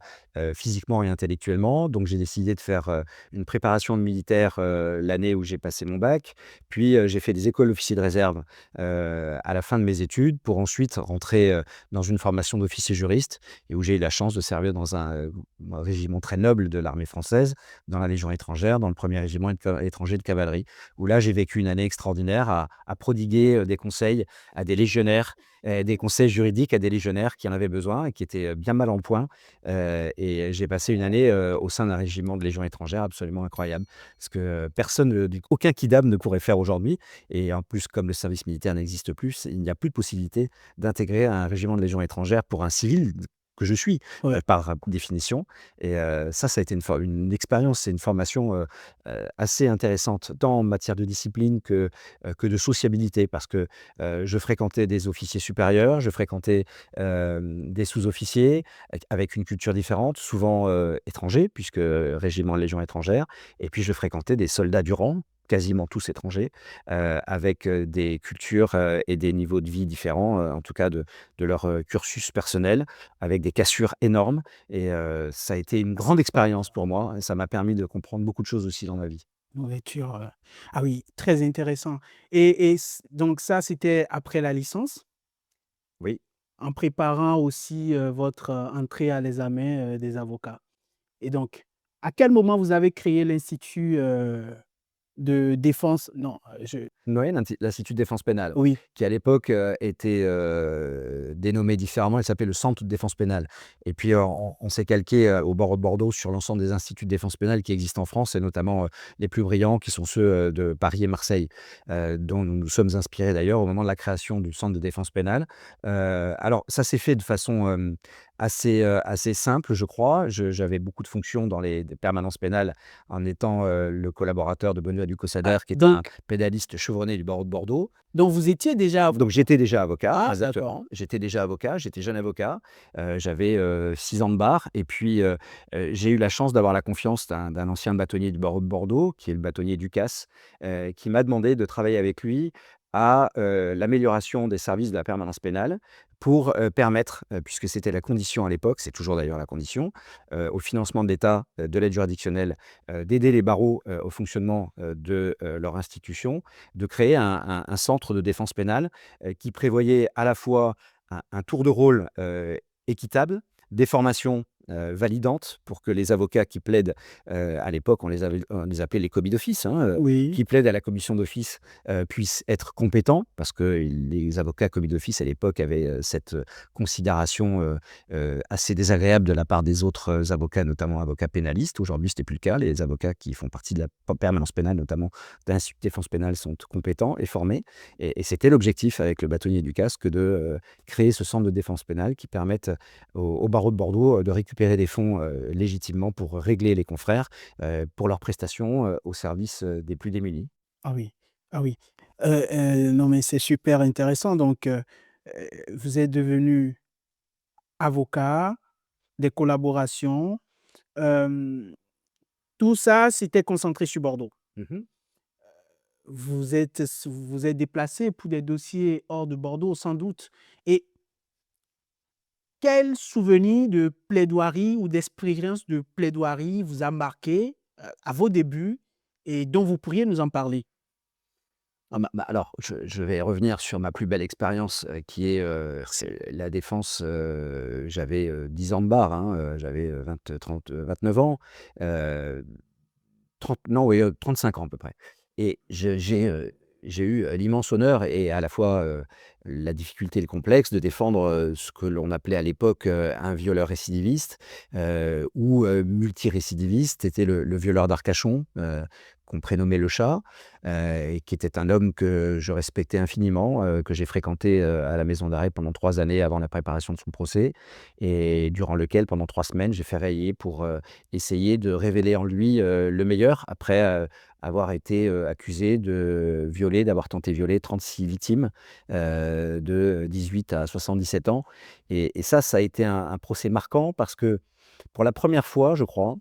physiquement et intellectuellement. Donc j'ai décidé de faire, une préparation de militaire, l'année où j'ai passé mon bac. Puis, j'ai fait des écoles d'officiers de réserve, à la fin de mes études pour ensuite rentrer, dans une formation d'officier juriste et où j'ai eu la chance de servir dans un régiment très noble de l'armée française, dans la Légion étrangère, dans le premier régiment étranger de cavalerie, où là, j'ai vécu une année extraordinaire à prodiguer des conseils à des légionnaires, des conseils juridiques à des légionnaires qui en avaient besoin et qui étaient bien mal en point. Et j'ai passé une année au sein d'un régiment de Légion étrangère absolument incroyable, ce que personne, aucun kidam ne pourrait faire aujourd'hui. Et en plus, comme le service militaire n'existe plus, il n'y a plus de possibilité d'intégrer un régiment de Légion étrangère pour un civil que je suis, Ouais. par définition. Et ça a été une expérience et une formation, assez intéressante, tant en matière de discipline que de sociabilité. Parce que, je fréquentais des officiers supérieurs, je fréquentais, des sous-officiers avec une culture différente, souvent, étrangers puisque, régiment de Légion étrangère. Et puis je fréquentais des soldats du rang, quasiment tous étrangers, avec, des cultures, et des niveaux de vie différents, en tout cas de leur, cursus personnel, avec des cassures énormes. Et ça a été une grande expérience pour moi et ça m'a permis de comprendre beaucoup de choses aussi dans ma vie. Nourriture, ah oui, très intéressant et donc ça, c'était après la licence? Oui. En préparant aussi, votre, entrée à l'examen, des avocats et donc, à quel moment vous avez créé l'institut, de défense non, je Ouais, l'Institut de défense pénale, ouais, oui, qui à l'époque, était, dénommé différemment. Il s'appelait le Centre de défense pénale et puis, on s'est calqué, au barreau de Bordeaux sur l'ensemble des instituts de défense pénale qui existent en France et notamment, les plus brillants qui sont ceux, de Paris et Marseille, dont nous nous sommes inspirés d'ailleurs au moment de la création du Centre de défense pénale. Alors ça s'est fait de façon, assez simple, je crois. J'avais beaucoup de fonctions dans les permanences pénales en étant, le collaborateur de Benoît ah Ducossader qui est un donc pénaliste chevronné du barreau de Bordeaux. vous étiez déjà Donc j'étais déjà avocat, ah d'accord. exactement. J'étais déjà avocat, j'étais jeune avocat, j'avais, 6 ans de barre et puis, j'ai eu la chance d'avoir la confiance d'un ancien bâtonnier du barreau de Bordeaux, qui est le bâtonnier Ducasse, qui m'a demandé de travailler avec lui à, l'amélioration des services de la permanence pénale pour, permettre, puisque c'était la condition à l'époque, c'est toujours d'ailleurs la condition, au financement de l'État, de l'aide juridictionnelle, d'aider les barreaux, au fonctionnement, de, leur institution, de créer un centre de défense pénale, qui prévoyait à la fois un tour de rôle, équitable, des formations, validantes pour que les avocats qui plaident, à l'époque on les appelait les commis d'office, hein, Oui, qui plaident à la commission d'office, puissent être compétents parce que les avocats commis d'office à l'époque avaient, cette, considération, assez désagréable de la part des autres, avocats, notamment avocats pénalistes. Aujourd'hui, ce n'est plus le cas. Les avocats qui font partie de la permanence pénale, notamment de l'Institut de défense pénale, sont compétents et formés et c'était l'objectif avec le bâtonnier du casque de, créer ce centre de défense pénale qui permette au barreau de Bordeaux, de récupérer récupérer des fonds légitimement pour régler les confrères pour leurs prestations au service des plus démunis. Ah oui, ah oui. Non, mais c'est super intéressant. Donc, vous êtes devenu avocat, des collaborations. hem, Tout ça, c'était concentré sur Bordeaux. Mhm. Vous êtes déplacé pour des dossiers hors de Bordeaux, sans doute. Et quel souvenir de plaidoirie ou d'expérience de plaidoirie vous a marqué, à vos débuts et dont vous pourriez nous en parler? Alors, je vais revenir sur ma plus belle expérience, qui est, c'est la défense, j'avais, 10 ans de barre, hein, j'avais, 29 ans, heu, 30 non, oui, 35 ans à peu près et j'ai eu, l'immense honneur et à la fois, la difficulté et le complexe de défendre, ce que l'on appelait à l'époque, un violeur récidiviste, ou multirécidiviste. C'était le violeur d'Arcachon, qu'on prénommait le Chat, et qui était un homme que je respectais infiniment, que j'ai fréquenté, à la maison d'arrêt pendant 3 années avant la préparation de son procès et durant lequel, pendant 3 semaines, j'ai ferraillé pour, essayer de révéler en lui, le meilleur après, avoir été, accusé d'avoir tenté de violer 36 victimes, de 18 à 77 ans et ça a été un procès marquant parce que pour la première fois, je crois,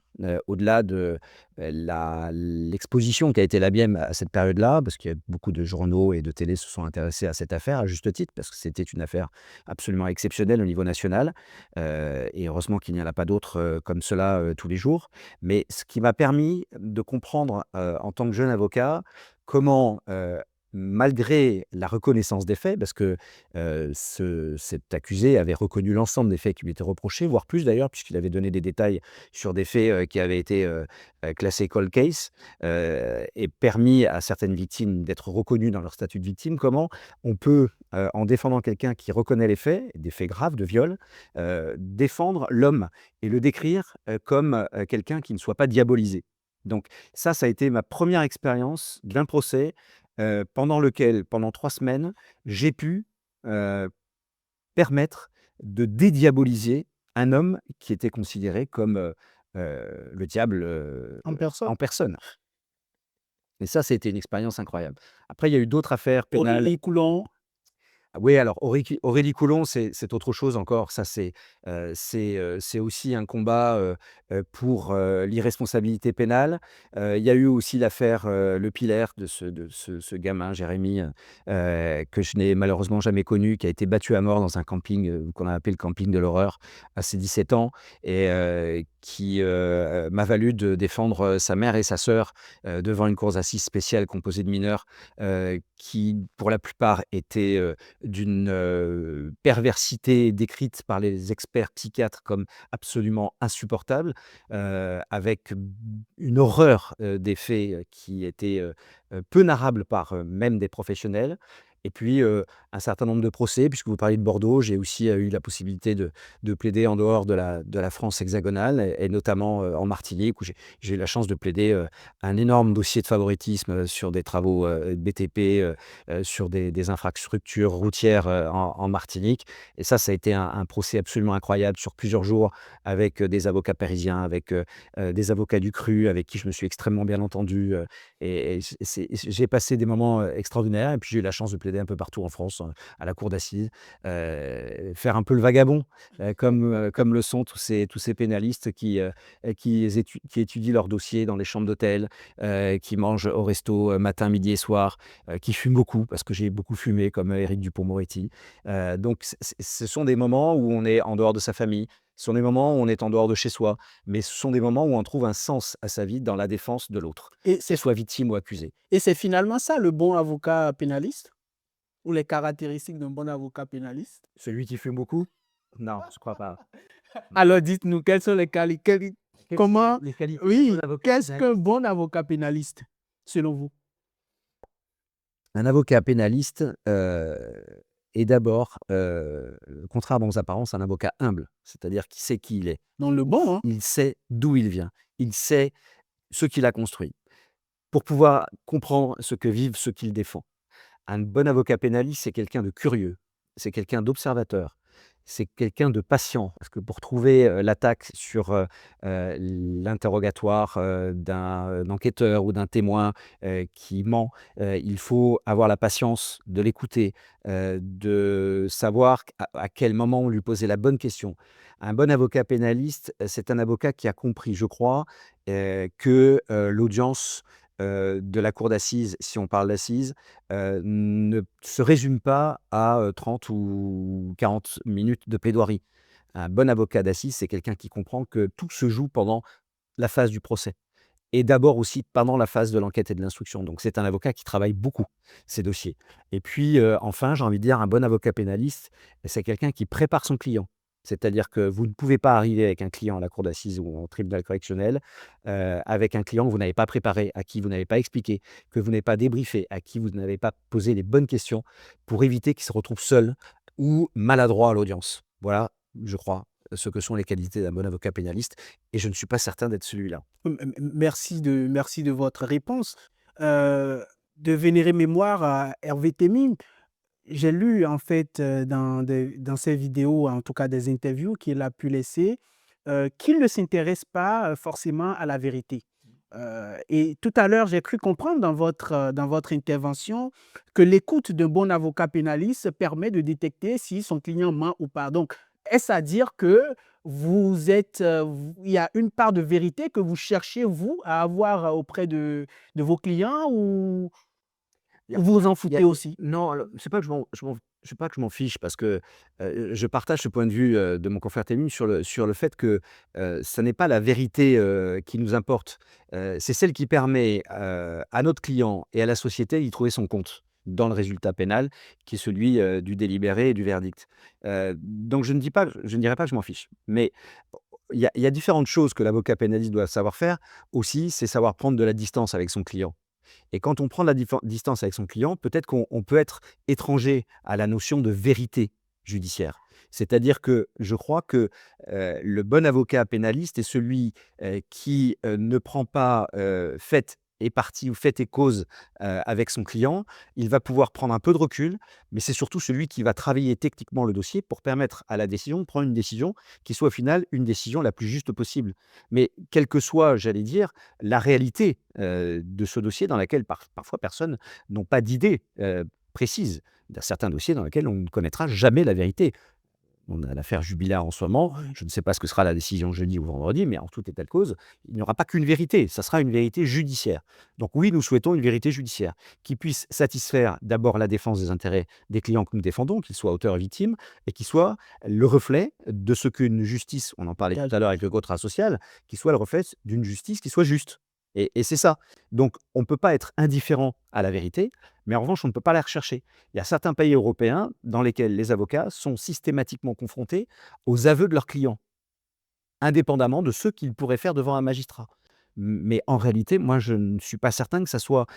au-delà de, l'exposition qui a été la mienne à cette période-là, parce qu'il y a beaucoup de journaux et de télé se sont intéressés à cette affaire, à juste titre, parce que c'était une affaire absolument exceptionnelle au niveau national, et heureusement qu'il n'y en a pas d'autres, comme cela, tous les jours. Mais ce qui m'a permis de comprendre, en tant que jeune avocat, comment, malgré la reconnaissance des faits, parce que cet accusé avait reconnu l'ensemble des faits qui lui étaient reprochés, voire plus d'ailleurs, puisqu'il avait donné des détails sur des faits qui avaient été classés cold case et permis à certaines victimes d'être reconnues dans leur statut de victime. Comment on peut, en défendant quelqu'un qui reconnaît les faits, des faits graves de viol, défendre l'homme et le décrire comme quelqu'un qui ne soit pas diabolisé. Donc ça a été ma première expérience d'un procès pendant lequel, pendant 3 semaines, j'ai pu, heu, permettre de dédiaboliser un homme qui était considéré comme, le diable, En personne? en personne et ça, c'était une expérience incroyable. Après, il y a eu d'autres affaires pénales. Aurélie Coulon. Oui, alors Aurélie Coulon, c'est autre chose encore. Ça, c'est aussi un combat, pour, l'irresponsabilité pénale. Il y a eu aussi l'affaire, Le Pillaert de ce gamin Jérémy, que je n'ai malheureusement jamais connu, qui a été battu à mort dans un camping, qu'on a appelé le camping de l'horreur à ses 17 ans et qui, m'a valu de défendre, sa mère et sa sœur, devant une cour d'assises spéciale composée de mineurs, qui pour la plupart étaient, d'une, perversité décrite par les experts psychiatres comme absolument insupportable, avec une horreur, des faits, qui étaient, peu narrables par, même des professionnels et puis, un certain nombre de procès. Puisque vous parliez de Bordeaux, j'ai aussi, eu la possibilité de plaider en dehors de la France hexagonale et notamment, en Martinique où j'ai eu la chance de plaider, un énorme dossier de favoritisme, sur des travaux, BTP, sur des infrastructures routières, en Martinique et ça a été un procès absolument incroyable sur plusieurs jours avec, des avocats parisiens, avec, des avocats du CRU avec qui je me suis extrêmement bien entendu, et j'ai passé des moments, extraordinaires et puis j'ai eu la chance de plaider un peu partout en France, à la cour d'assises, faire un peu le vagabond, comme le sont tous ces pénalistes qui étudient leurs dossiers dans les chambres d'hôtel, qui mangent au resto, matin, midi et soir, qui fument beaucoup, parce que j'ai beaucoup fumé comme, Éric Dupond-Moretti. Donc ce sont des moments où on est en dehors de sa famille, ce sont des moments où on est en dehors de chez soi, mais ce sont des moments où on trouve un sens à sa vie dans la défense de l'autre, Et qu'il c'est soit victime ou accusé. et c'est finalement ça le bon avocat pénaliste? Ou les caractéristiques d'un bon avocat pénaliste? Celui qui fume beaucoup? Non, je crois pas. Alors dites-nous, quelles sont Quelles sont comment les qualités d'un bon oui, avocat qu'est-ce qu'un pénaliste? bon avocat pénaliste, selon vous? Un avocat pénaliste, est d'abord, contrairement aux apparences, un avocat humble, c'est-à-dire qui sait qui il est. Dans le bon, hein? Il sait d'où il vient, il sait ce qu'il a construit, pour pouvoir comprendre ce que vivent ceux qu'il défend. Un bon avocat pénaliste, c'est quelqu'un de curieux, c'est quelqu'un d'observateur, c'est quelqu'un de patient. Parce que pour trouver l'attaque sur l'interrogatoire d'un enquêteur ou d'un témoin qui ment, il faut avoir la patience de l'écouter, de savoir à quel moment lui poser la bonne question. Un bon avocat pénaliste, c'est un avocat qui a compris, je crois, que l'audience de la cour d'assises, si on parle d'assises, ne se résume pas à 30 ou 40 minutes de plaidoirie. Un bon avocat d'assises, c'est quelqu'un qui comprend que tout se joue pendant la phase du procès et d'abord aussi pendant la phase de l'enquête et de l'instruction. Donc c'est un avocat qui travaille beaucoup ces dossiers. Et puis, enfin, j'ai envie de dire un bon avocat pénaliste, c'est quelqu'un qui prépare son client. C'est-à-dire que vous ne pouvez pas arriver avec un client à la cour d'assises ou au tribunal correctionnel, avec un client que vous n'avez pas préparé, à qui vous n'avez pas expliqué, que vous n'avez pas débriefé, à qui vous n'avez pas posé les bonnes questions pour éviter qu'il se retrouve seul ou maladroit à l'audience. Voilà, je crois, ce que sont les qualités d'un bon avocat pénaliste et je ne suis pas certain d'être celui-là. Merci de votre réponse. De vénérer mémoire à Hervé Temim, j'ai lu en fait dans ses vidéos, en tout cas des interviews qu'il a pu laisser, qu'il ne s'intéresse pas forcément à la vérité. Et tout à l'heure, j'ai cru comprendre dans votre intervention que l'écoute d'un bon avocat pénaliste permet de détecter si son client ment ou pas. Donc, est-ce à dire que il y a une part de vérité que vous cherchez, vous, à avoir auprès de vos clients ou Il y a vous vous en il y a foutez aussi? non, alors, c'est pas que je m'en fiche parce que, je partage ce point de vue, de mon confrère Témine sur le fait que, ça n'est pas la vérité, qui nous importe. C'est celle qui permet, à notre client et à la société d'y trouver son compte dans le résultat pénal qui est celui, du délibéré et du verdict. Donc je ne dirais pas que je m'en fiche. Mais il y a différentes choses que l'avocat pénaliste doit savoir faire aussi, c'est savoir prendre de la distance avec son client. Et quand on prend de la distance avec son client, peut-être qu'on peut être étranger à la notion de vérité judiciaire. C'est-à-dire que je crois que, le bon avocat pénaliste est celui, qui, ne prend pas, fait et partie ou fait et cause, avec son client. Il va pouvoir prendre un peu de recul, mais c'est surtout celui qui va travailler techniquement le dossier pour permettre à la décision de prendre une décision qui soit au final une décision la plus juste possible. Mais quelle que soit, j'allais dire, la réalité, de ce dossier dans laquelle parfois personne n'ont pas d'idée, précise. Il y a certains dossiers dans lesquels on ne connaîtra jamais la vérité. On a l'affaire Jubilard en ce moment, Oui. je ne sais pas ce que sera la décision jeudi ou vendredi, mais en tout état de cause, il n'y aura pas qu'une vérité, ça sera une vérité judiciaire. Donc oui, nous souhaitons une vérité judiciaire qui puisse satisfaire d'abord la défense des intérêts des clients que nous défendons, qu'ils soient auteurs et victimes, et qui soit le reflet de ce qu'une justice, on en parlait tout à l'heure avec le contrat social, qui soit le reflet d'une justice qui soit juste. Et c'est ça. Donc on ne peut pas être indifférent à la vérité, mais en revanche, on ne peut pas la rechercher. Il y a certains pays européens dans lesquels les avocats sont systématiquement confrontés aux aveux de leurs clients, indépendamment de ceux qu'ils pourraient faire devant un magistrat. Mais en réalité, moi, je ne suis pas certain que ça soit,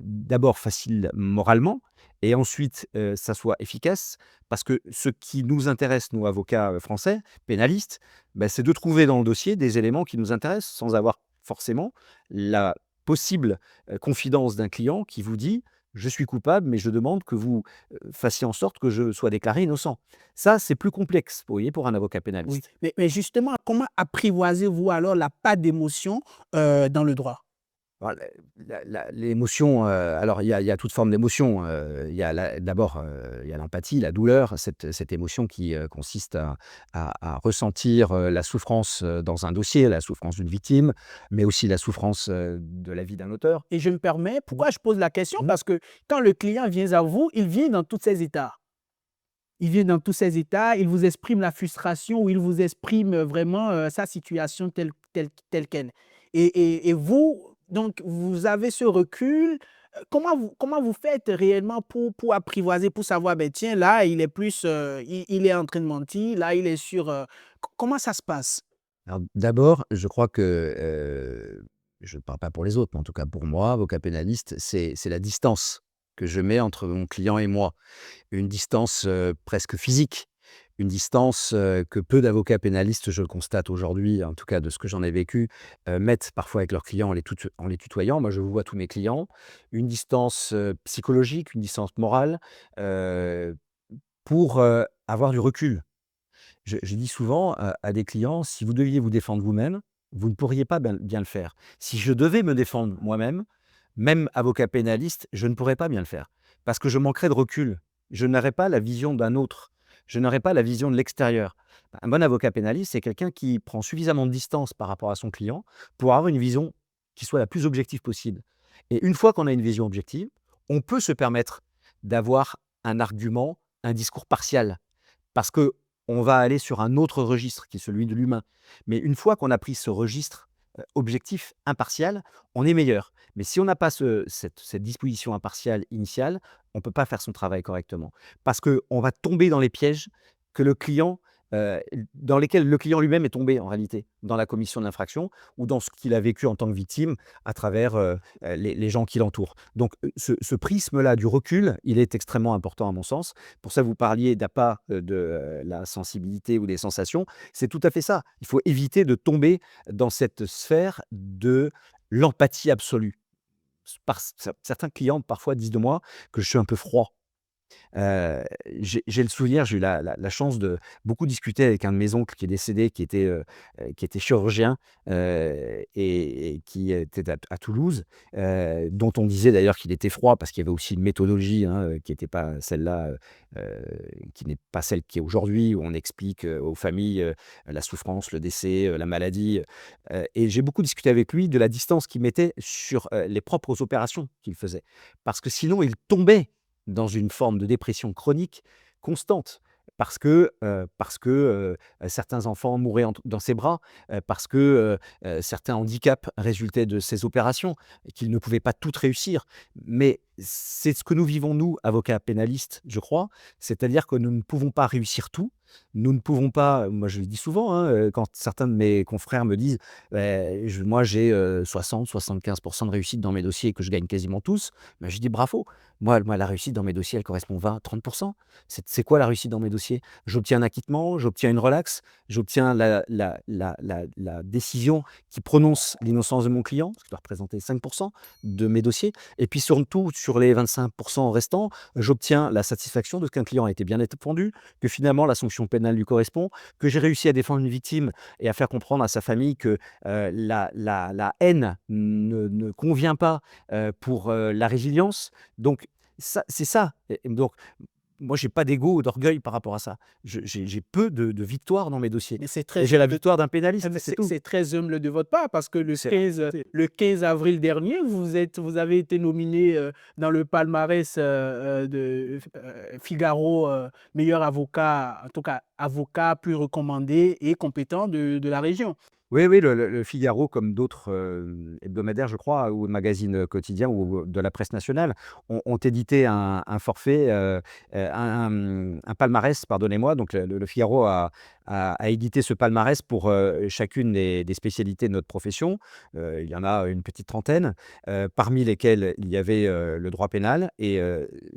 d'abord facile moralement et ensuite, ça soit efficace parce que ce qui nous intéresse, nous, avocats, français, pénalistes, bah, c'est de trouver dans le dossier des éléments qui nous intéressent sans avoir forcément la possible, confidence d'un client qui vous dit: «Je suis coupable, mais je demande que vous, fassiez en sorte que je sois déclaré innocent». Ça, c'est plus complexe, vous voyez, pour un avocat Oui, pénaliste. mais justement, comment apprivoisez-vous alors la part d'émotion, dans le droit? Bah, l'émotion, alors il y a toute forme d'émotion, il y a d'abord, il y a l'empathie, la douleur, cette émotion qui, consiste à ressentir, la souffrance, dans un dossier, la souffrance d'une victime, mais aussi la souffrance, de la vie d'un auteur. Et je me permets, Mmh. pourquoi je pose la question? Mmh. Parce que quand le client vient à vous, il vient dans tous ses états. Il vient dans tous ses états, il vous exprime la frustration ou il vous exprime, vraiment, sa situation telle qu'elle. Et vous, donc vous avez ce recul, comment vous faites réellement pour apprivoiser, pour savoir, ben tiens, là, il est plus, il est en train de mentir, là, il est sur, comment ça se passe? Alors d'abord, je crois que, je ne parle pas pour les autres, mais en tout cas pour moi, avocat pénaliste, c'est la distance que je mets entre mon client et moi. Une distance, presque physique, une distance, que peu d'avocats pénalistes, je le constate aujourd'hui, en tout cas de ce que j'en ai vécu, mettent parfois avec leurs clients en les tutoyant. Moi, je vous vois tous mes clients. Une distance, psychologique, une distance morale, heu, pour, avoir du recul. Je dis souvent à des clients: «Si vous deviez vous défendre vous-même, vous ne pourriez pas bien le faire. Si je devais me défendre moi-même, même avocat pénaliste, je ne pourrais pas bien le faire. Parce que je manquerais de recul. Je n'aurais pas la vision d'un autre. Je n'aurais pas la vision de l'extérieur». Un bon avocat pénaliste, c'est quelqu'un qui prend suffisamment de distance par rapport à son client pour avoir une vision qui soit la plus objective possible. Et une fois qu'on a une vision objective, on peut se permettre d'avoir un argument, un discours partial. Parce que on va aller sur un autre registre qui est celui de l'humain. Mais une fois qu'on a pris ce registre, objectif, impartial, on est meilleur. Mais si on n'a pas cette disposition impartiale initiale, on ne peut pas faire son travail correctement. Parce qu'on va tomber dans les pièges que le client, dans lesquels le client lui-même est tombé en réalité, dans la commission de l'infraction ou dans ce qu'il a vécu en tant que victime à travers, les gens qui l'entourent. Donc, ce prisme-là du recul, il est extrêmement important à mon sens. Pour ça, vous parliez d'appât, de, la sensibilité ou des sensations. C'est tout à fait ça. Il faut éviter de tomber dans cette sphère de l'empathie absolue. Certains clients, parfois, disent de moi que je suis un peu froid. Heu, j'ai le souvenir, j'ai eu la chance de beaucoup discuter avec un de mes oncles qui est décédé, qui était chirurgien, et qui était à Toulouse, dont on disait d'ailleurs qu'il était froid parce qu'il y avait aussi une méthodologie, hein, qui était pas celle-là, qui n'est pas celle qui est aujourd'hui, où on explique, aux familles, la souffrance, le décès, la maladie, et j'ai beaucoup discuté avec lui de la distance qu'il mettait sur, les propres opérations qu'il faisait. Parce que sinon il tombait dans une forme de dépression chronique constante parce que, certains enfants mouraient dans ses bras, parce que, certains handicaps résultaient de ces opérations et qu'il ne pouvait pas toutes réussir. Mais c'est ce que nous vivons nous, avocats pénalistes, je crois. C'est-à-dire que nous ne pouvons pas réussir tout. Nous ne pouvons pas, moi je le dis souvent, hein, quand certains de mes confrères me disent: Moi j'ai, 60-75 de réussite dans mes dossiers et que je gagne quasiment tous», je dis: «Bravo». Moi, la réussite dans mes dossiers, elle correspond 20-30. C'est quoi la réussite dans mes dossiers? J'obtiens un acquittement, j'obtiens une relaxe, j'obtiens la décision qui prononce l'innocence de mon client, ce qui doit représenter 5 de mes dossiers, et puis surtout sur les 25 restants, j'obtiens la satisfaction de ce qu'un client a été bien défendu, que finalement la sanction pénale lui correspond, que j'ai réussi à défendre une victime et à faire comprendre à sa famille que, la haine ne convient pas, pour, la résilience. Donc ça, c'est ça. Et donc moi, j'ai pas d'ego ou d'orgueil par rapport à ça. J'ai peu de victoires dans mes dossiers Mais c'est et très j'ai la humble, victoire d'un pénaliste, mais c'est tout. c'est très humble de votre part parce que C'est le 15 avril dernier, vous avez été nominé dans le palmarès de Figaro, meilleur avocat, en tout cas avocat plus recommandé et compétent de la région. Oui, oui, le Figaro, comme d'autres, hebdomadaires, je crois, ou magazines, quotidiens ou de la presse nationale, ont édité un forfait, un palmarès, pardonnez-moi. Donc le Figaro a édité ce palmarès pour, chacune des spécialités de notre profession. Il y en a une petite trentaine, parmi lesquelles il y avait, le droit pénal. Et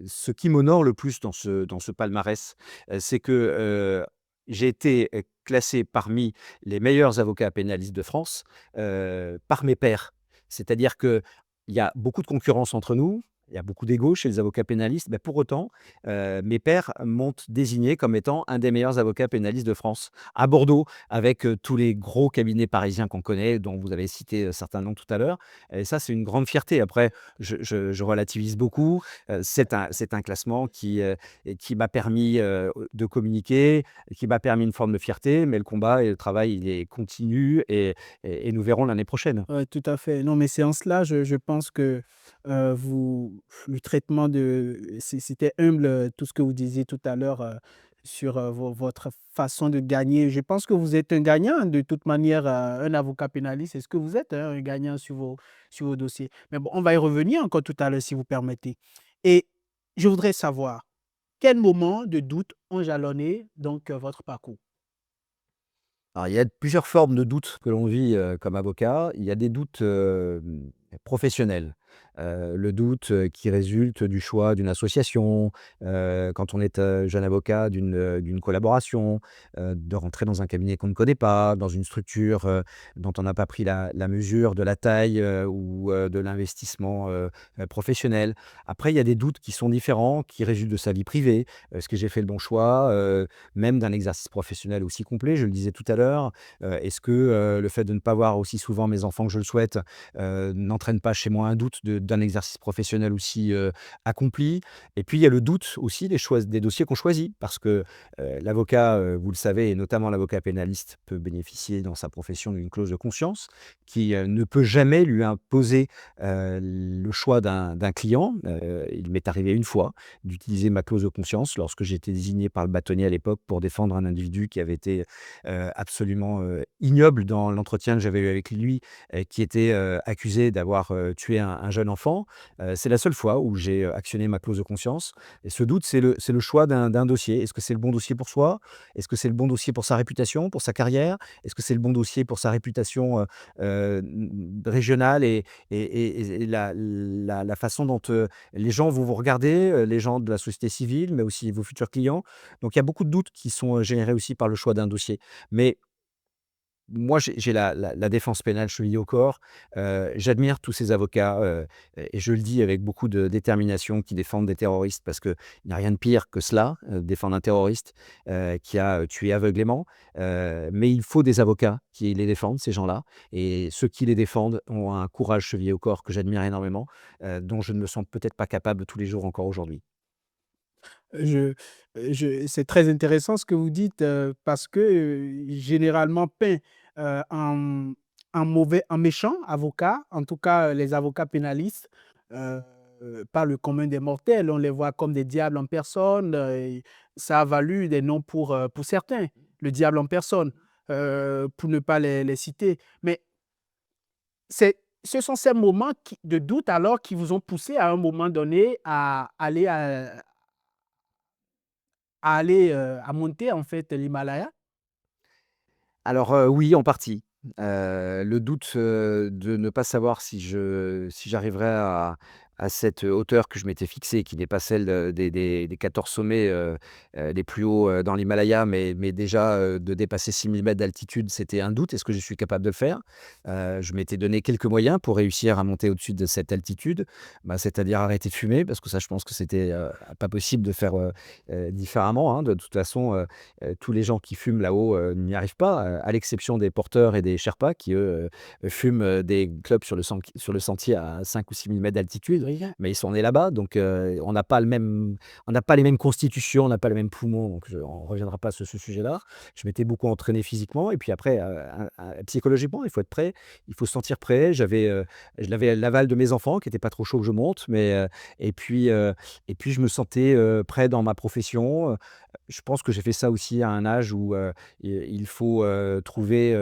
ce qui m'honore le plus dans ce palmarès, c'est que, j'ai été, classé parmi les meilleurs avocats pénalistes de France, par mes pairs. C'est-à-dire qu'il y a beaucoup de concurrence entre nous, il y a beaucoup d'ego chez les avocats pénalistes, mais pour autant, mes pairs m'ont désigné comme étant un des meilleurs avocats pénalistes de France, à Bordeaux, avec, tous les gros cabinets parisiens qu'on connaît, dont vous avez cité, certains noms tout à l'heure. Et ça, c'est une grande fierté. Après, je relativise beaucoup, c'est un classement qui m'a permis, de communiquer, qui m'a permis une forme de fierté, mais le combat et le travail, il est continu, et nous verrons l'année prochaine. Ouais, tout à fait. Non, mais c'est en cela, je pense que le traitement c'était humble, tout ce que vous disiez tout à l'heure sur votre façon de gagner. Je pense que vous êtes un gagnant de toute manière, un avocat pénaliste. C'est ce que vous êtes, hein, un gagnant sur vos dossiers. Mais bon, on va y revenir encore tout à l'heure si vous permettez. Et je voudrais savoir, quels moments de doute ont jalonné donc votre parcours? Alors, il y a plusieurs formes de doutes que l'on vit, comme avocat. Il y a des doutes, professionnels. Le doute qui résulte du choix d'une association, quand on est jeune avocat, d'une collaboration, de rentrer dans un cabinet qu'on ne connaît pas, dans une structure dont on n'a pas pris la mesure de la taille ou de l'investissement professionnel. Après, il y a des doutes qui sont différents, qui résultent de sa vie privée. Est-ce que j'ai fait le bon choix? Même d'un exercice professionnel aussi complet, je le disais tout à l'heure. Est-ce que le fait de ne pas voir aussi souvent mes enfants que je le souhaite n'entraîne pas chez moi un doute d'un exercice professionnel aussi accompli? Et puis il y a le doute aussi des dossiers qu'on choisit, parce que l'avocat, vous le savez, et notamment l'avocat pénaliste, peut bénéficier dans sa profession d'une clause de conscience qui ne peut jamais lui imposer le choix d'un client. Il m'est arrivé une fois d'utiliser ma clause de conscience lorsque j'ai été désigné par le bâtonnier à l'époque pour défendre un individu qui avait été absolument ignoble dans l'entretien que j'avais eu avec lui, qui était accusé d'avoir tué un jeune enfant. C'est la seule fois où j'ai actionné ma clause de conscience. Et ce doute, c'est le choix d'un dossier. Est-ce que c'est le bon dossier pour soi? Est-ce que c'est le bon dossier pour sa réputation, pour sa carrière? Est-ce que c'est le bon dossier pour sa réputation régionale et la façon dont les gens vont vous regarder, les gens de la société civile, mais aussi vos futurs clients? Donc il y a beaucoup de doutes qui sont générés aussi par le choix d'un dossier. Mais moi, j'ai la défense pénale chevillée au corps. J'admire tous ces avocats, et je le dis avec beaucoup de détermination, qui défendent des terroristes, parce qu'il n'y a rien de pire que cela, défendre un terroriste, qui a tué aveuglément. Mais il faut des avocats qui les défendent, ces gens-là, et ceux qui les défendent ont un courage chevillé au corps que j'admire énormément, dont je ne me sens peut-être pas capable tous les jours encore aujourd'hui. Je c'est très intéressant ce que vous dites, parce que, généralement peint, un un méchant avocat, en tout cas, les avocats pénalistes, heu, par le commun des mortels. On les voit comme des diables en personne, et ça a valu des noms pour certains. Le diable en personne, pour ne pas les citer. Mais ce sont ces moments de doute alors qui vous ont poussé à un moment donné à monter en fait l'Himalaya? Alors, oui, en partie. Le doute, de ne pas savoir si j'arriverais à cette hauteur que je m'étais fixée, qui n'est pas celle, des 14 sommets, les plus hauts, dans l'Himalaya, mais déjà, de dépasser 6 000 mètres d'altitude, c'était un doute. Est-ce que je suis capable de le faire? Je m'étais donné quelques moyens pour réussir à monter au-dessus de cette altitude, bah, c'est-à-dire arrêter de fumer, parce que ça, je pense que c'était, pas possible de faire, différemment, hein. De toute façon, tous les gens qui fument là-haut, n'y arrivent pas, à l'exception des porteurs et des Sherpas qui, eux, fument, des clopes sur le sentier à 5 ou 6 000 mètres d'altitude. Oui. Mais ils sont nés là-bas, donc on n'a pas les mêmes constitutions, on n'a pas les mêmes poumons, donc on ne reviendra pas sur ce sujet-là. Je m'étais beaucoup entraîné physiquement et puis après, psychologiquement, il faut être prêt, il faut se sentir prêt. J'avais l'aval de mes enfants qui n'étaient pas trop chauds que je monte, mais et puis, heu et puis je me sentais, prêt dans ma profession. Je pense que j'ai fait ça aussi à un âge où, il faut, trouver,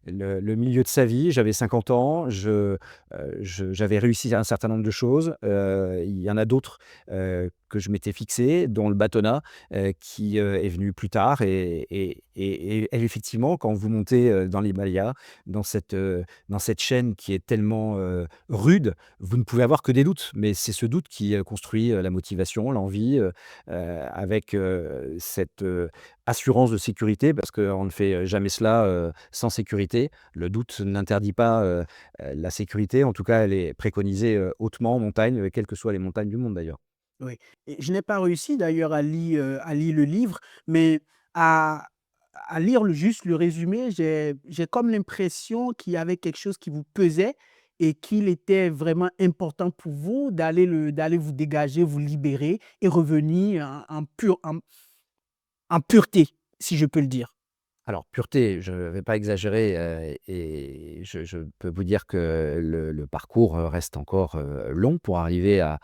le milieu de sa vie. J'avais 50 ans, j'avais réussi un certain nombre de choses. Il y en a d'autres, que je m'étais fixé, dont le bâtonnat, qui, est venu plus tard et effectivement, quand vous montez, dans l'Himalaya, dans cette chaîne qui est tellement, rude, vous ne pouvez avoir que des doutes. Mais c'est ce doute qui, construit, la motivation, l'envie, avec, cette, assurance de sécurité, parce qu'on ne fait jamais cela, sans sécurité. Le doute n'interdit pas, la sécurité. En tout cas, elle est préconisée, hautement en montagne, quelles que soient les montagnes du monde d'ailleurs. Oui, et je n'ai pas réussi d'ailleurs à lire le livre, mais à lire juste le résumé, j'ai comme l'impression qu'il y avait quelque chose qui vous pesait et qu'il était vraiment important pour vous d'aller vous dégager, vous libérer et revenir en pureté, si je peux le dire. Alors, pureté, je ne vais pas exagérer, et je peux vous dire que le parcours, reste encore, long pour arriver à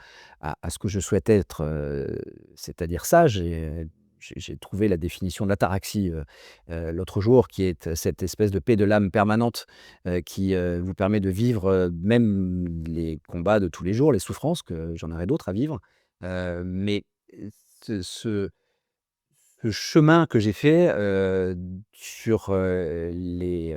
ce que je souhaite être, c'est-à-dire sage. J'ai trouvé la définition de l'ataraxie, l'autre jour, qui est cette espèce de paix de l'âme permanente, qui, vous permet de vivre, même les combats de tous les jours, les souffrances, que j'en aurai d'autres à vivre. Mais ce ce ce chemin que j'ai fait, sur les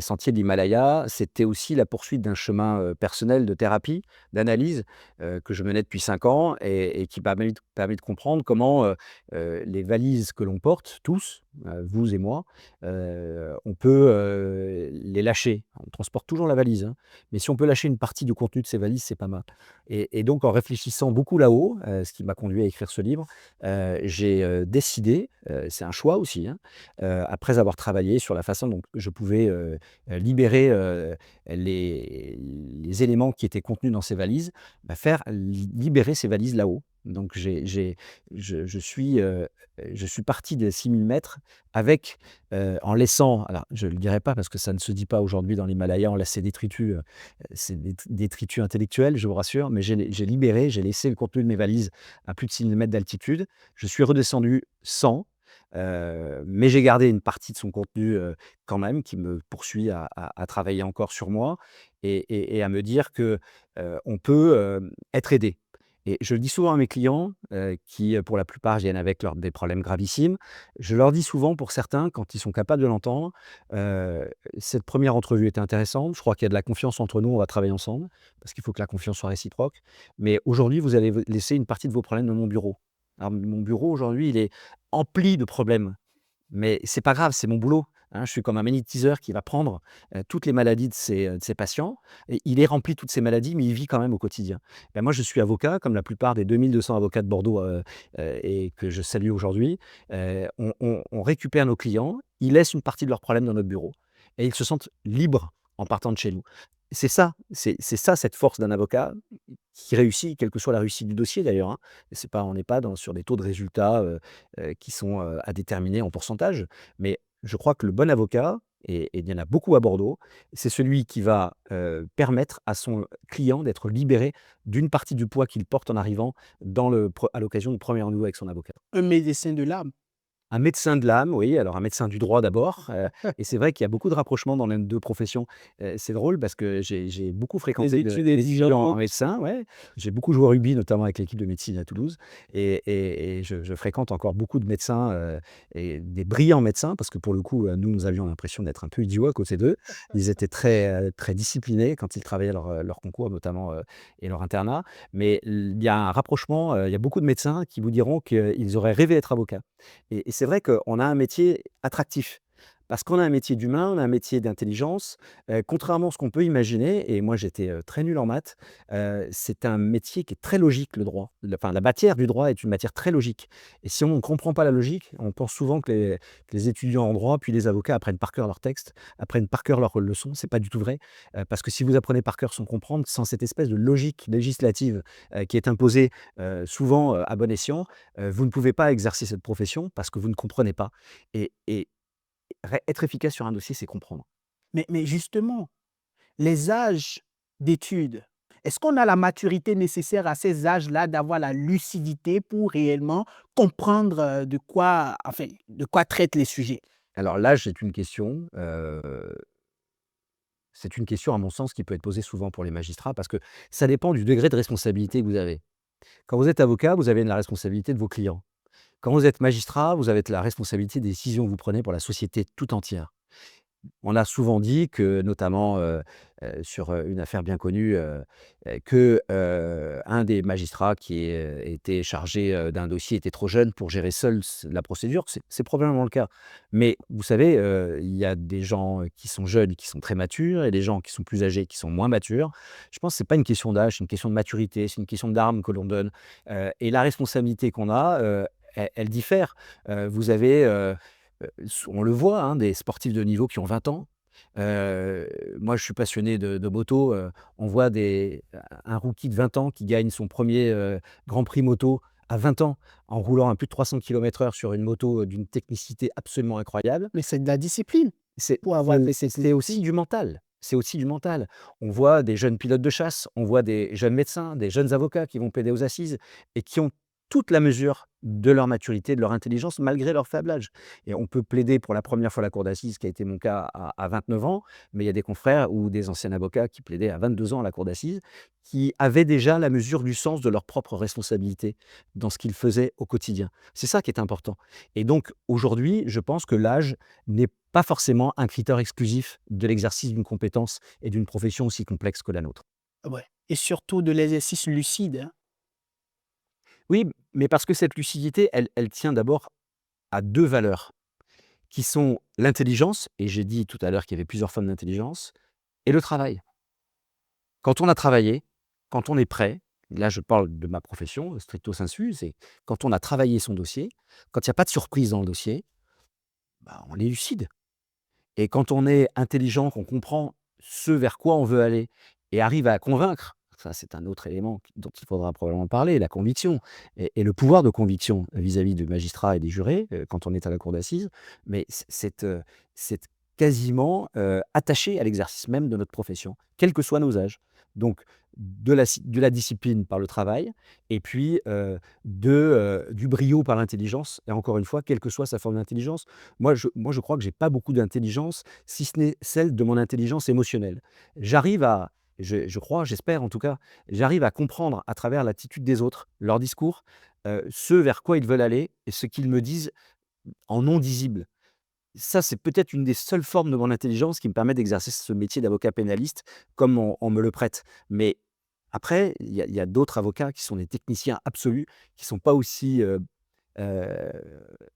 sentiers de l'Himalaya, c'était aussi la poursuite d'un chemin personnel de thérapie, d'analyse que je menais depuis 5 ans et qui permet de comprendre comment les valises que l'on porte, tous, vous et moi, on peut les lâcher. On transporte toujours la valise, hein, mais si on peut lâcher une partie du contenu de ces valises, c'est pas mal. Et donc, en réfléchissant beaucoup là-haut, ce qui m'a conduit à écrire ce livre, j'ai décidé, c'est un choix aussi, hein, après avoir travaillé sur la façon dont je pouvais libérer les éléments qui étaient contenus dans ces valises, faire libérer ces valises là-haut. Donc je suis parti de 6 000 mètres avec, en laissant, alors je ne le dirai pas parce que ça ne se dit pas aujourd'hui dans l'Himalaya, on laisse ces détritus, c'est des détritus intellectuels, je vous rassure, mais j'ai libéré, j'ai laissé le contenu de mes valises à plus de 6 000 mètres d'altitude. Je suis redescendu sans, mais j'ai gardé une partie de son contenu, quand même, qui me poursuit à travailler encore sur moi et à me dire que, on peut, être aidé. Et je le dis souvent à mes clients, qui, pour la plupart, viennent avec des problèmes gravissimes. Je leur dis souvent, pour certains, quand ils sont capables de l'entendre, «Cette première entrevue était intéressante. Je crois qu'il y a de la confiance entre nous, on va travailler ensemble, parce qu'il faut que la confiance soit réciproque. Mais aujourd'hui, vous allez laisser une partie de vos problèmes dans mon bureau». Alors mon bureau, aujourd'hui, il est empli de problèmes. Mais c'est pas grave, c'est mon boulot, hein. Je suis comme un magnétiseur qui va prendre, toutes les maladies de ses patients et il est rempli de toutes ces maladies, mais il vit quand même au quotidien. Moi, je suis avocat, comme la plupart des 2 200 avocats de Bordeaux, et que je salue aujourd'hui. On récupère nos clients, ils laissent une partie de leurs problèmes dans notre bureau et ils se sentent libres en partant de chez nous. C'est ça cette force d'un avocat qui réussit, quelle que soit la réussite du dossier d'ailleurs, hein. Et c'est pas on n'est pas sur des taux de résultats, qui sont, à déterminer en pourcentage. Mais je crois que le bon avocat, et il y en a beaucoup à Bordeaux, c'est celui qui va, permettre à son client d'être libéré d'une partie du poids qu'il porte en arrivant à l'occasion du premier rendez-vous avec son avocat. Un médecin de l'âme. Un médecin de l'âme, oui, alors un médecin du droit d'abord, et c'est vrai qu'il y a beaucoup de rapprochements dans les 2 professions. C'est drôle parce que j'ai beaucoup Les fréquenté études des étudiants en étudiantes. médecin, ouais. J'ai beaucoup joué au rugby, notamment avec l'équipe de médecine à Toulouse et je fréquente encore beaucoup de médecins, et des brillants médecins parce que pour le coup, nous avions l'impression d'être un peu idiots à côté d'eux. Ils étaient très disciplinés quand ils travaillaient leur concours notamment, et leur internat. Mais il y a un rapprochement, il y a beaucoup de médecins qui vous diront qu'ils auraient rêvé d'être avocats. Et c'est vrai qu'on a un métier attractif. Parce qu'on a un métier d'humain, on a un métier d'intelligence, contrairement à ce qu'on peut imaginer et moi j'étais, très nul en maths, c'est un métier qui est très logique le droit. La matière du droit est une matière très logique et si on ne comprend pas la logique, on pense souvent que les étudiants en droit, puis les avocats apprennent par cœur leurs textes, apprennent par cœur leurs leçons. C'est pas du tout vrai, parce que si vous apprenez par cœur sans comprendre, sans cette espèce de logique législative, qui est imposée, souvent, à bon escient, vous ne pouvez pas exercer cette profession parce que vous ne comprenez pas et être efficace sur un dossier, c'est comprendre. Mais justement, les âges d'études, est-ce qu'on a la maturité nécessaire à ces âges-là d'avoir la lucidité pour réellement comprendre, de quoi traitent les sujets? Alors l'âge, c'est une question à mon sens qui peut être posée souvent pour les magistrats parce que ça dépend du degré de responsabilité que vous avez. Quand vous êtes avocat, vous avez la responsabilité de vos clients. Quand vous êtes magistrat, vous avez la responsabilité des décisions que vous prenez pour la société tout entière. On a souvent dit que, notamment, sur, une affaire bien connue, que, un des magistrats qui, était chargé, d'un dossier était trop jeune pour gérer seul la procédure. C'est probablement le cas. Mais vous savez, il y a des gens, qui sont jeunes, qui sont très matures et des gens qui sont plus âgés, qui sont moins matures. Je pense que c'est pas une question d'âge, c'est une question de maturité, c'est une question d'armes que l'on donne, et la responsabilité qu'on a, elle diffère. Vous avez, on le voit, hein, des sportifs de niveau qui ont 20 ans. Moi, je suis passionné de moto, on voit un rookie de 20 ans qui gagne son premier Grand Prix moto à 20 ans, en roulant à plus de 300 km/h sur une moto, d'une technicité absolument incroyable. Mais c'est de la discipline C'est pour avoir de c'est cette aussi du mental. C'est aussi du mental. On voit des jeunes pilotes de chasse, on voit des jeunes médecins, des jeunes avocats qui vont plaider aux assises et qui ont toute la mesure de leur maturité, de leur intelligence, malgré leur faible âge. Et on peut plaider pour la première fois la cour d'assises, qui a été mon cas à 29 ans, mais il y a des confrères ou des anciens avocats qui plaidaient à 22 ans à la cour d'assises, qui avaient déjà la mesure du sens de leur propre responsabilité dans ce qu'ils faisaient au quotidien. C'est ça qui est important. Et donc aujourd'hui, je pense que l'âge n'est pas forcément un critère exclusif de l'exercice d'une compétence et d'une profession aussi complexe que la nôtre. Ouais, et surtout de l'exercice lucide, hein. Oui, mais parce que cette lucidité, elle tient d'abord à 2 valeurs, qui sont l'intelligence, et j'ai dit tout à l'heure qu'il y avait plusieurs formes d'intelligence, et le travail. Quand on a travaillé, quand on est prêt, là je parle de ma profession, stricto sensu, c'est quand on a travaillé son dossier, quand il y a pas de surprise dans le dossier, bah, on est lucide. Et quand on est intelligent, qu'on comprend ce vers quoi on veut aller et arrive à convaincre, ça c'est un autre élément dont il faudra probablement parler, la conviction et le pouvoir de conviction vis-à-vis du magistrat et des jurés, quand on est à la cour d'assises, mais c'est quasiment, attaché à l'exercice même de notre profession, quels que soient nos âges. Donc de la discipline par le travail et puis, du brio par l'intelligence et encore une fois, quelle que soit sa forme d'intelligence. Moi, je crois que j'ai pas beaucoup d'intelligence, si ce n'est celle de mon intelligence émotionnelle. J'arrive à je crois, j'espère en tout cas, j'arrive à comprendre à travers l'attitude des autres, leur discours, ce vers quoi ils veulent aller et ce qu'ils me disent en non disible. Ça, c'est peut-être une des seules formes de mon intelligence qui me permet d'exercer ce métier d'avocat pénaliste comme on me le prête. Mais après, il y a d'autres avocats qui sont des techniciens absolus, qui sont pas aussi, heu,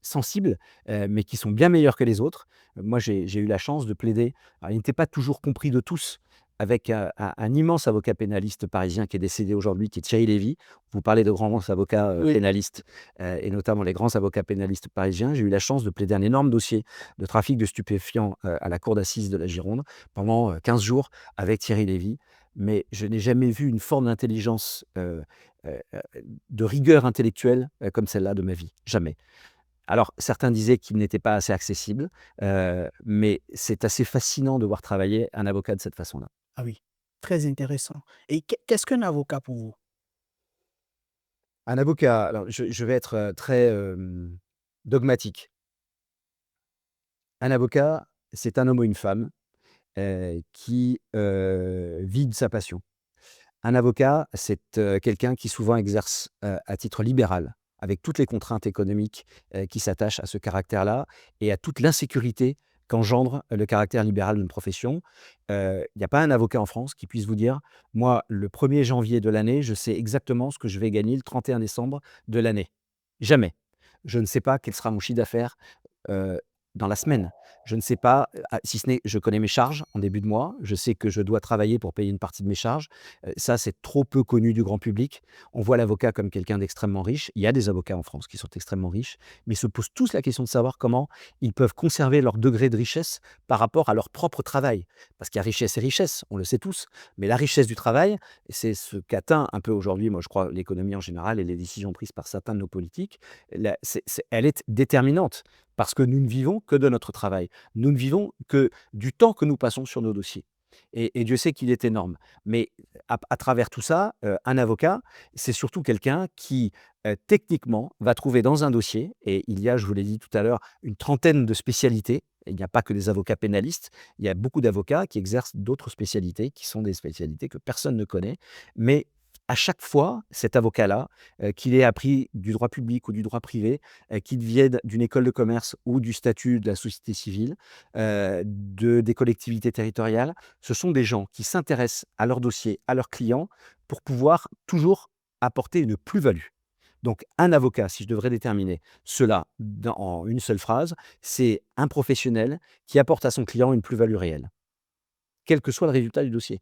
sensibles, mais qui sont bien meilleurs que les autres. Moi, j'ai eu la chance de plaider. Alors, il n'était pas toujours compris de tous, avec un immense avocat pénaliste parisien qui est décédé aujourd'hui, qui est Thierry Lévy. Vous parlez de grands avocats, Oui. pénalistes, et notamment les grands avocats pénalistes parisiens. J'ai eu la chance de plaider un énorme dossier de trafic de stupéfiants, à la cour d'assises de la Gironde pendant, 15 jours avec Thierry Lévy. Mais je n'ai jamais vu une forme d'intelligence, heu de rigueur intellectuelle, comme celle-là de ma vie, jamais. Alors certains disaient qu'il n'était pas assez accessible, mais c'est assez fascinant de voir travailler un avocat de cette façon-là. Ah oui, très intéressant. Et qu'est-ce qu'un avocat pour vous? Un avocat, alors je vais être, très, dogmatique. Un avocat, c'est un homme ou une femme, qui, vit de sa passion. Un avocat, c'est, quelqu'un qui souvent exerce, à titre libéral, avec toutes les contraintes économiques, qui s'attachent à ce caractère-là et à toute l'insécurité qu'engendre le caractère libéral d'une profession. Il n'y a pas un avocat en France qui puisse vous dire: «Moi, le 1er janvier de l'année, je sais exactement ce que je vais gagner le 31 décembre de l'année». Jamais. Je ne sais pas quel sera mon chiffre d'affaires, heu, dans la semaine. Je ne sais pas, si ce n'est je connais mes charges en début de mois, je sais que je dois travailler pour payer une partie de mes charges. Ça, c'est trop peu connu du grand public. On voit l'avocat comme quelqu'un d'extrêmement riche. Il y a des avocats en France qui sont extrêmement riches, mais ils se posent tous la question de savoir comment ils peuvent conserver leur degré de richesse par rapport à leur propre travail. Parce qu'il y a richesse et richesse, on le sait tous, mais la richesse du travail, c'est ce qu'atteint un peu aujourd'hui, moi je crois, l'économie en général et les décisions prises par certains de nos politiques. Elle est déterminante parce que nous ne vivons que de notre travail. Nous ne vivons que du temps que nous passons sur nos dossiers et Dieu sait qu'il est énorme. Mais à travers tout ça, un avocat, c'est surtout quelqu'un qui, techniquement, va trouver dans un dossier et il y a, je vous l'ai dit tout à l'heure, une trentaine de spécialités. Il n'y a pas que des avocats pénalistes, il y a beaucoup d'avocats qui exercent d'autres spécialités, qui sont des spécialités que personne ne connaît. Mais à chaque fois, cet avocat-là, qu'il ait appris du droit public ou du droit privé, qu'il vienne d'une école de commerce ou du statut de la société civile, des collectivités territoriales. Ce sont des gens qui s'intéressent à leurs dossiers, à leurs clients, pour pouvoir toujours apporter une plus-value. Donc un avocat, si je devrais déterminer cela en une seule phrase, c'est un professionnel qui apporte à son client une plus-value réelle, quel que soit le résultat du dossier.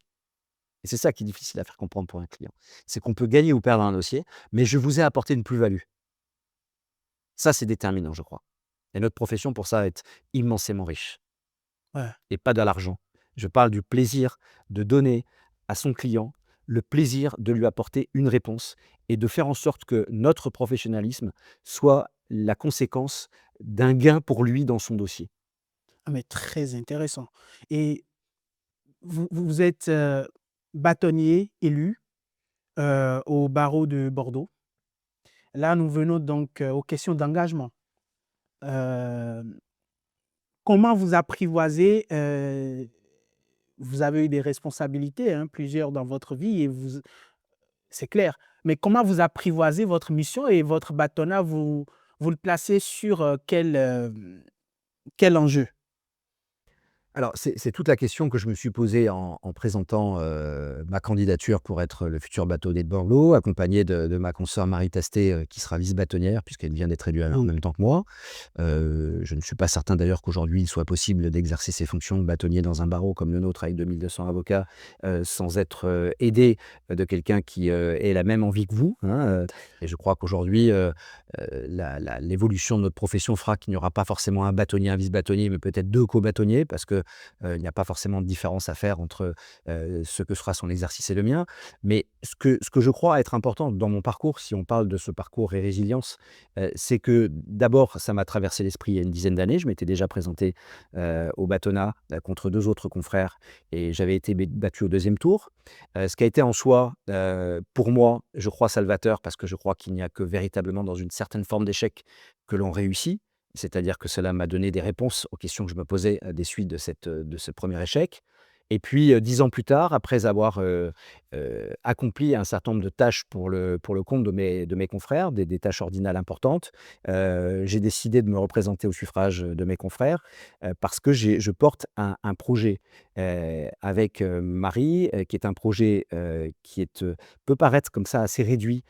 Et c'est ça qui est difficile à faire comprendre pour un client. C'est qu'on peut gagner ou perdre un dossier, mais je vous ai apporté une plus-value. Ça, c'est déterminant, je crois. Et notre profession, pour ça, est immensément riche Ouais. et pas de l'argent. Je parle du plaisir de donner à son client le plaisir de lui apporter une réponse et de faire en sorte que notre professionnalisme soit la conséquence d'un gain pour lui dans son dossier. Ah mais très intéressant. Et vous êtes, bâtonnier élu, au barreau de Bordeaux. Là, nous venons donc aux questions d'engagement. Euh, Comment vous apprivoisez, vous avez eu des responsabilités, hein, plusieurs dans votre vie, et c'est clair, mais comment vous apprivoisez votre mission et votre bâtonnat, vous le placez sur quel enjeu? Alors, c'est toute la question que je me suis posée en présentant, ma candidature pour être le futur bâtonnier de Bordeaux, accompagné de ma consoeur Marie Tastet, qui sera vice-bâtonnière puisqu'elle vient d'être élue en même temps que moi. Je ne suis pas certain d'ailleurs qu'aujourd'hui il soit possible d'exercer ses fonctions de bâtonnier dans un barreau comme le nôtre avec 2 200 avocats, sans être, aidé de quelqu'un qui, ait la même envie que vous, hein, et je crois qu'aujourd'hui, l'évolution de notre profession fera qu'il n'y aura pas forcément un bâtonnier, un vice-bâtonnier, mais peut-être 2 co-bâtonniers parce que, il n'y a pas forcément de différence à faire entre, ce que sera son exercice et le mien. Mais ce que je crois être important dans mon parcours, si on parle de ce parcours et résilience, c'est que d'abord, ça m'a traversé l'esprit il y a une dizaine d'années. Je m'étais déjà présenté, au bâtonnat, contre 2 autres confrères et j'avais été battu au deuxième tour. Ce qui a été en soi, pour moi, je crois salvateur parce que je crois qu'il n'y a que véritablement dans une certaine forme d'échec que l'on réussit. C'est-à-dire que cela m'a donné des réponses aux questions que je me posais, des suites de ce premier échec. Et puis, 10 ans plus tard, après avoir, accompli un certain nombre de tâches pour le compte de mes confrères, des tâches ordinales importantes, j'ai décidé de me représenter au suffrage, de mes confrères, parce que je porte un projet, avec, Marie, qui est un projet, qui peut paraître comme ça assez réduit,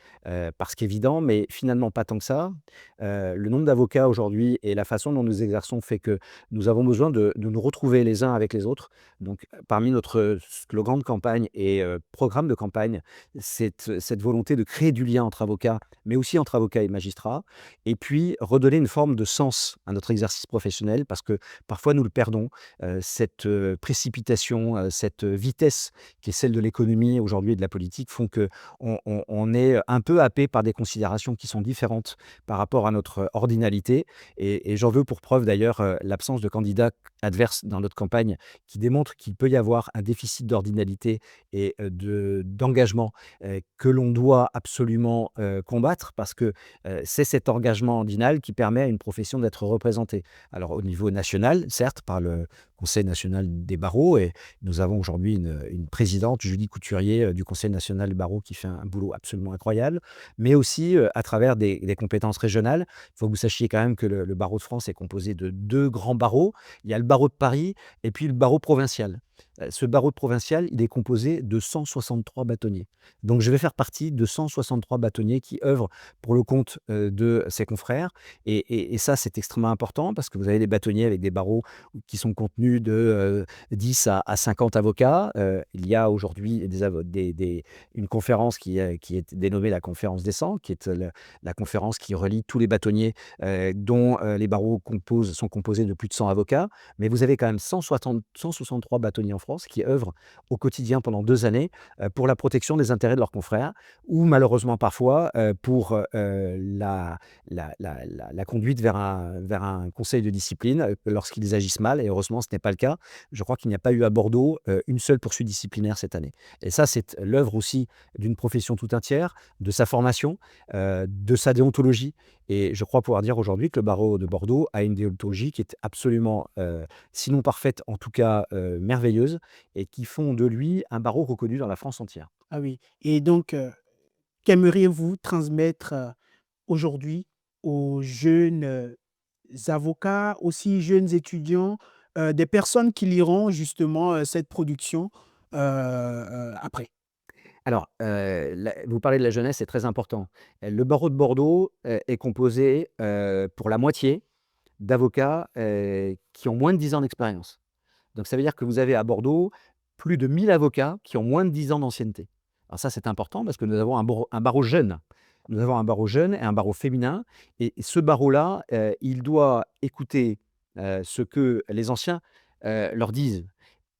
parce qu'évident, mais finalement pas tant que ça. Le nombre d'avocats aujourd'hui et la façon dont nous exerçons fait que nous avons besoin de nous retrouver les uns avec les autres. Donc, parmi notre slogan de campagne et programme de campagne, cette volonté de créer du lien entre avocats, mais aussi entre avocats et magistrats, et puis redonner une forme de sens à notre exercice professionnel, parce que parfois nous le perdons, cette précipitation, cette vitesse qui est celle de l'économie aujourd'hui et de la politique font que on est un peu happé par des considérations qui sont différentes par rapport à notre ordinalité, et j'en veux pour preuve d'ailleurs l'absence de candidats adverses dans notre campagne qui démontre qu'il peut y avoir un déficit d'ordinalité et d'engagement, que l'on doit absolument, combattre parce que, c'est cet engagement ordinal qui permet à une profession d'être représentée. Alors au niveau national, certes, par le Conseil national des barreaux, et nous avons aujourd'hui une présidente, Julie Couturier, du Conseil national des barreaux qui fait un boulot absolument incroyable, mais aussi, à travers des compétences régionales. Il faut que vous sachiez quand même que le barreau de France est composé de 2 grands barreaux. Il y a le barreau de Paris et puis le barreau provincial. Ce barreau provincial, il est composé de 163 bâtonniers. Donc je vais faire partie de 163 bâtonniers qui œuvrent pour le compte, de ses confrères, et ça, c'est extrêmement important parce que vous avez des bâtonniers avec des barreaux qui sont contenus de, 10 à 50 avocats. Il y a aujourd'hui une conférence qui est dénommée la conférence des 100, qui est la conférence qui relie tous les bâtonniers, dont, les barreaux sont composés de plus de 100 avocats. Mais vous avez quand même 163 bâtonniers en France qui œuvrent au quotidien pendant 2 années, pour la protection des intérêts de leurs confrères ou malheureusement parfois, pour, la conduite vers un conseil de discipline, lorsqu'ils agissent mal, et heureusement ce n'est pas le cas. Je crois qu'il n'y a pas eu à Bordeaux, une seule poursuite disciplinaire cette année, et ça, c'est l'œuvre aussi d'une profession tout entière, de sa formation, de sa déontologie, et je crois pouvoir dire aujourd'hui que le barreau de Bordeaux a une déontologie qui est absolument, sinon parfaite, en tout cas, merveilleuse, et qui font de lui un barreau reconnu dans la France entière. Ah oui, et donc, qu'aimeriez-vous transmettre, aujourd'hui aux jeunes, avocats, aussi jeunes étudiants, des personnes qui liront justement, cette production, après? Alors, vous parlez de la jeunesse, c'est très important. Le barreau de Bordeaux, est composé, pour la moitié d'avocats, qui ont moins de 10 ans d'expérience. Donc ça veut dire que vous avez à Bordeaux plus de 1 000 avocats qui ont moins de 10 ans d'ancienneté. Alors ça, c'est important parce que nous avons un barreau jeune. Nous avons un barreau jeune et un barreau féminin, et ce barreau-là, il doit écouter, ce que les anciens, leur disent.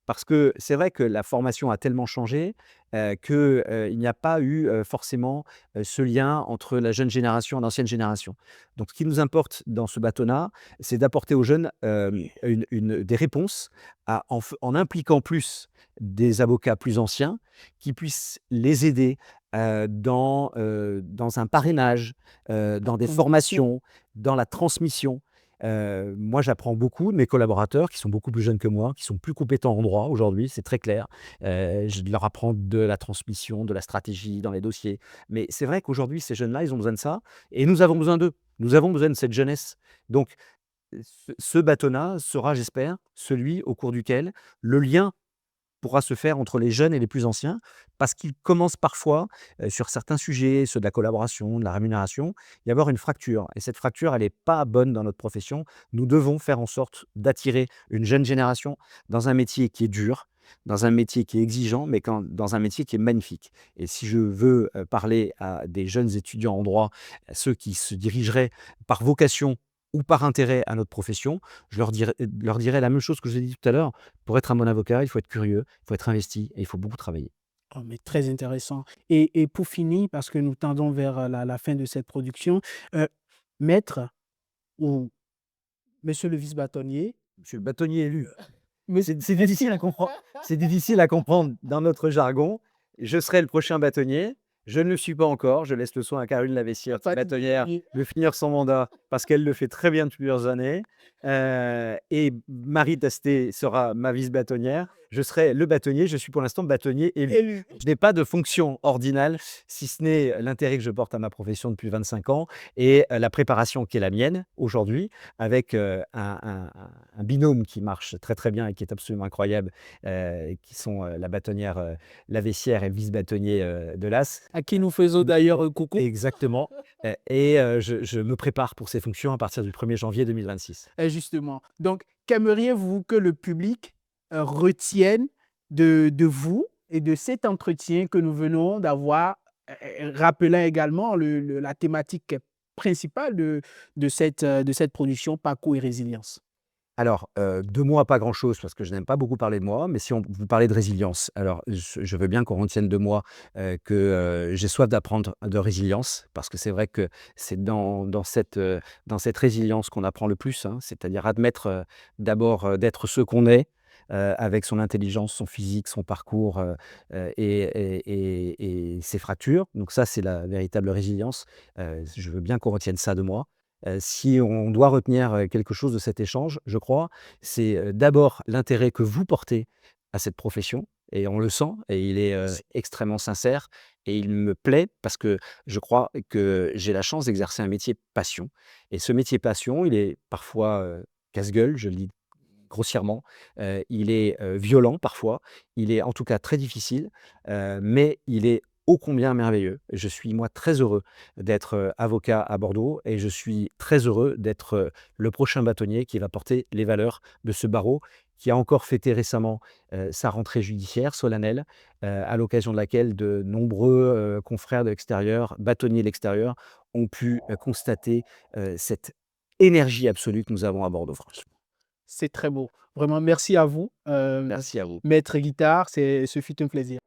Parce que c'est vrai que la formation a tellement changé, que, il n'y a pas eu, forcément, ce lien entre la jeune génération et l'ancienne génération. Donc ce qui nous importe dans ce bâtonnat, c'est d'apporter aux jeunes, des réponses en impliquant plus des avocats plus anciens qui puissent les aider dans un parrainage, dans des formations, dans la transmission. Moi, j'apprends beaucoup de mes collaborateurs qui sont beaucoup plus jeunes que moi, qui sont plus compétents en droit aujourd'hui, c'est très clair. Je leur apprends de la transmission, de la stratégie dans les dossiers. Mais c'est vrai qu'aujourd'hui, ces jeunes-là, ils ont besoin de ça et nous avons besoin d'eux. Nous avons besoin de cette jeunesse. Donc, ce bâtonnat sera, j'espère, celui au cours duquel le lien pourra se faire entre les jeunes et les plus anciens, parce qu'il commence parfois, sur certains sujets, ceux de la collaboration, de la rémunération, y avoir une fracture et cette fracture, elle est pas bonne dans notre profession. Nous devons faire en sorte d'attirer une jeune génération dans un métier qui est dur, dans un métier qui est exigeant, mais dans un métier qui est magnifique et si je veux, parler à des jeunes étudiants en droit, ceux qui se dirigeraient par vocation ou par intérêt à notre profession, je leur dirais la même chose que je vous ai dit tout à l'heure. Pour être un bon avocat, il faut être curieux, il faut être investi et il faut beaucoup travailler. Oh, mais très intéressant. Et pour finir, parce que nous tendons vers la fin de cette production, euh, maître ou monsieur le vice-bâtonnier, Monsieur le bâtonnier élu. monsieur, C'est difficile à comprendre. C'est difficile à comprendre dans notre jargon. Je serai le prochain bâtonnier. Je ne le suis pas encore. Je laisse le soin à Caroline Lavessière, pas de- bâtonnière, de finir son mandat parce qu'elle le fait très bien depuis plusieurs années. Et Marie Tastet sera ma vice-bâtonnière. Je serai le bâtonnier. Je suis pour l'instant bâtonnier élu. élu. Je n'ai pas de fonction ordinale, si ce n'est l'intérêt que je porte à ma profession depuis 25 ans et la préparation qui est la mienne aujourd'hui, avec un binôme qui marche très très bien et qui est absolument incroyable, qui sont la bâtonnière Lavessière et le vice-bâtonnier de l'AS. À qui nous faisons d'ailleurs un coucou. Exactement. Je me prépare pour ces fonctions à partir du 1er janvier 2026. Justement. Donc, qu'aimeriez-vous que le public retienne de vous et de cet entretien que nous venons d'avoir, rappelant également la thématique principale de cette production Parcours et résilience? Alors, de moi, pas grand-chose parce que je n'aime pas beaucoup parler de moi, mais si on vous parlez de résilience, alors je veux bien qu'on retienne de moi, que, j'ai soif d'apprendre de résilience parce que c'est vrai que c'est dans cette résilience qu'on apprend le plus, hein. C'est-à-dire admettre, d'abord, d'être ce qu'on est, avec son intelligence, son physique, son parcours, et ses fractures. Donc ça, c'est la véritable résilience. Je veux bien qu'on retienne ça de moi. Si on doit retenir, quelque chose de cet échange, je crois, c'est, d'abord l'intérêt que vous portez à cette profession et on le sent et il est, extrêmement sincère et il me plaît parce que je crois que j'ai la chance d'exercer un métier passion et ce métier passion, il est parfois, casse-gueule, je le dis grossièrement, il est, violent parfois, il est en tout cas très difficile, mais il est ô combien merveilleux. Je suis moi très heureux d'être, avocat à Bordeaux et je suis très heureux d'être, le prochain bâtonnier qui va porter les valeurs de ce barreau qui a encore fêté récemment, sa rentrée judiciaire solennelle, à l'occasion de laquelle de nombreux, confrères de l'extérieur, bâtonniers de l'extérieur, ont pu, constater, cette énergie absolue que nous avons à Bordeaux, franchement. C'est très beau. Vraiment, merci à vous, Merci à vous. maître Guittard. Ce fut un plaisir.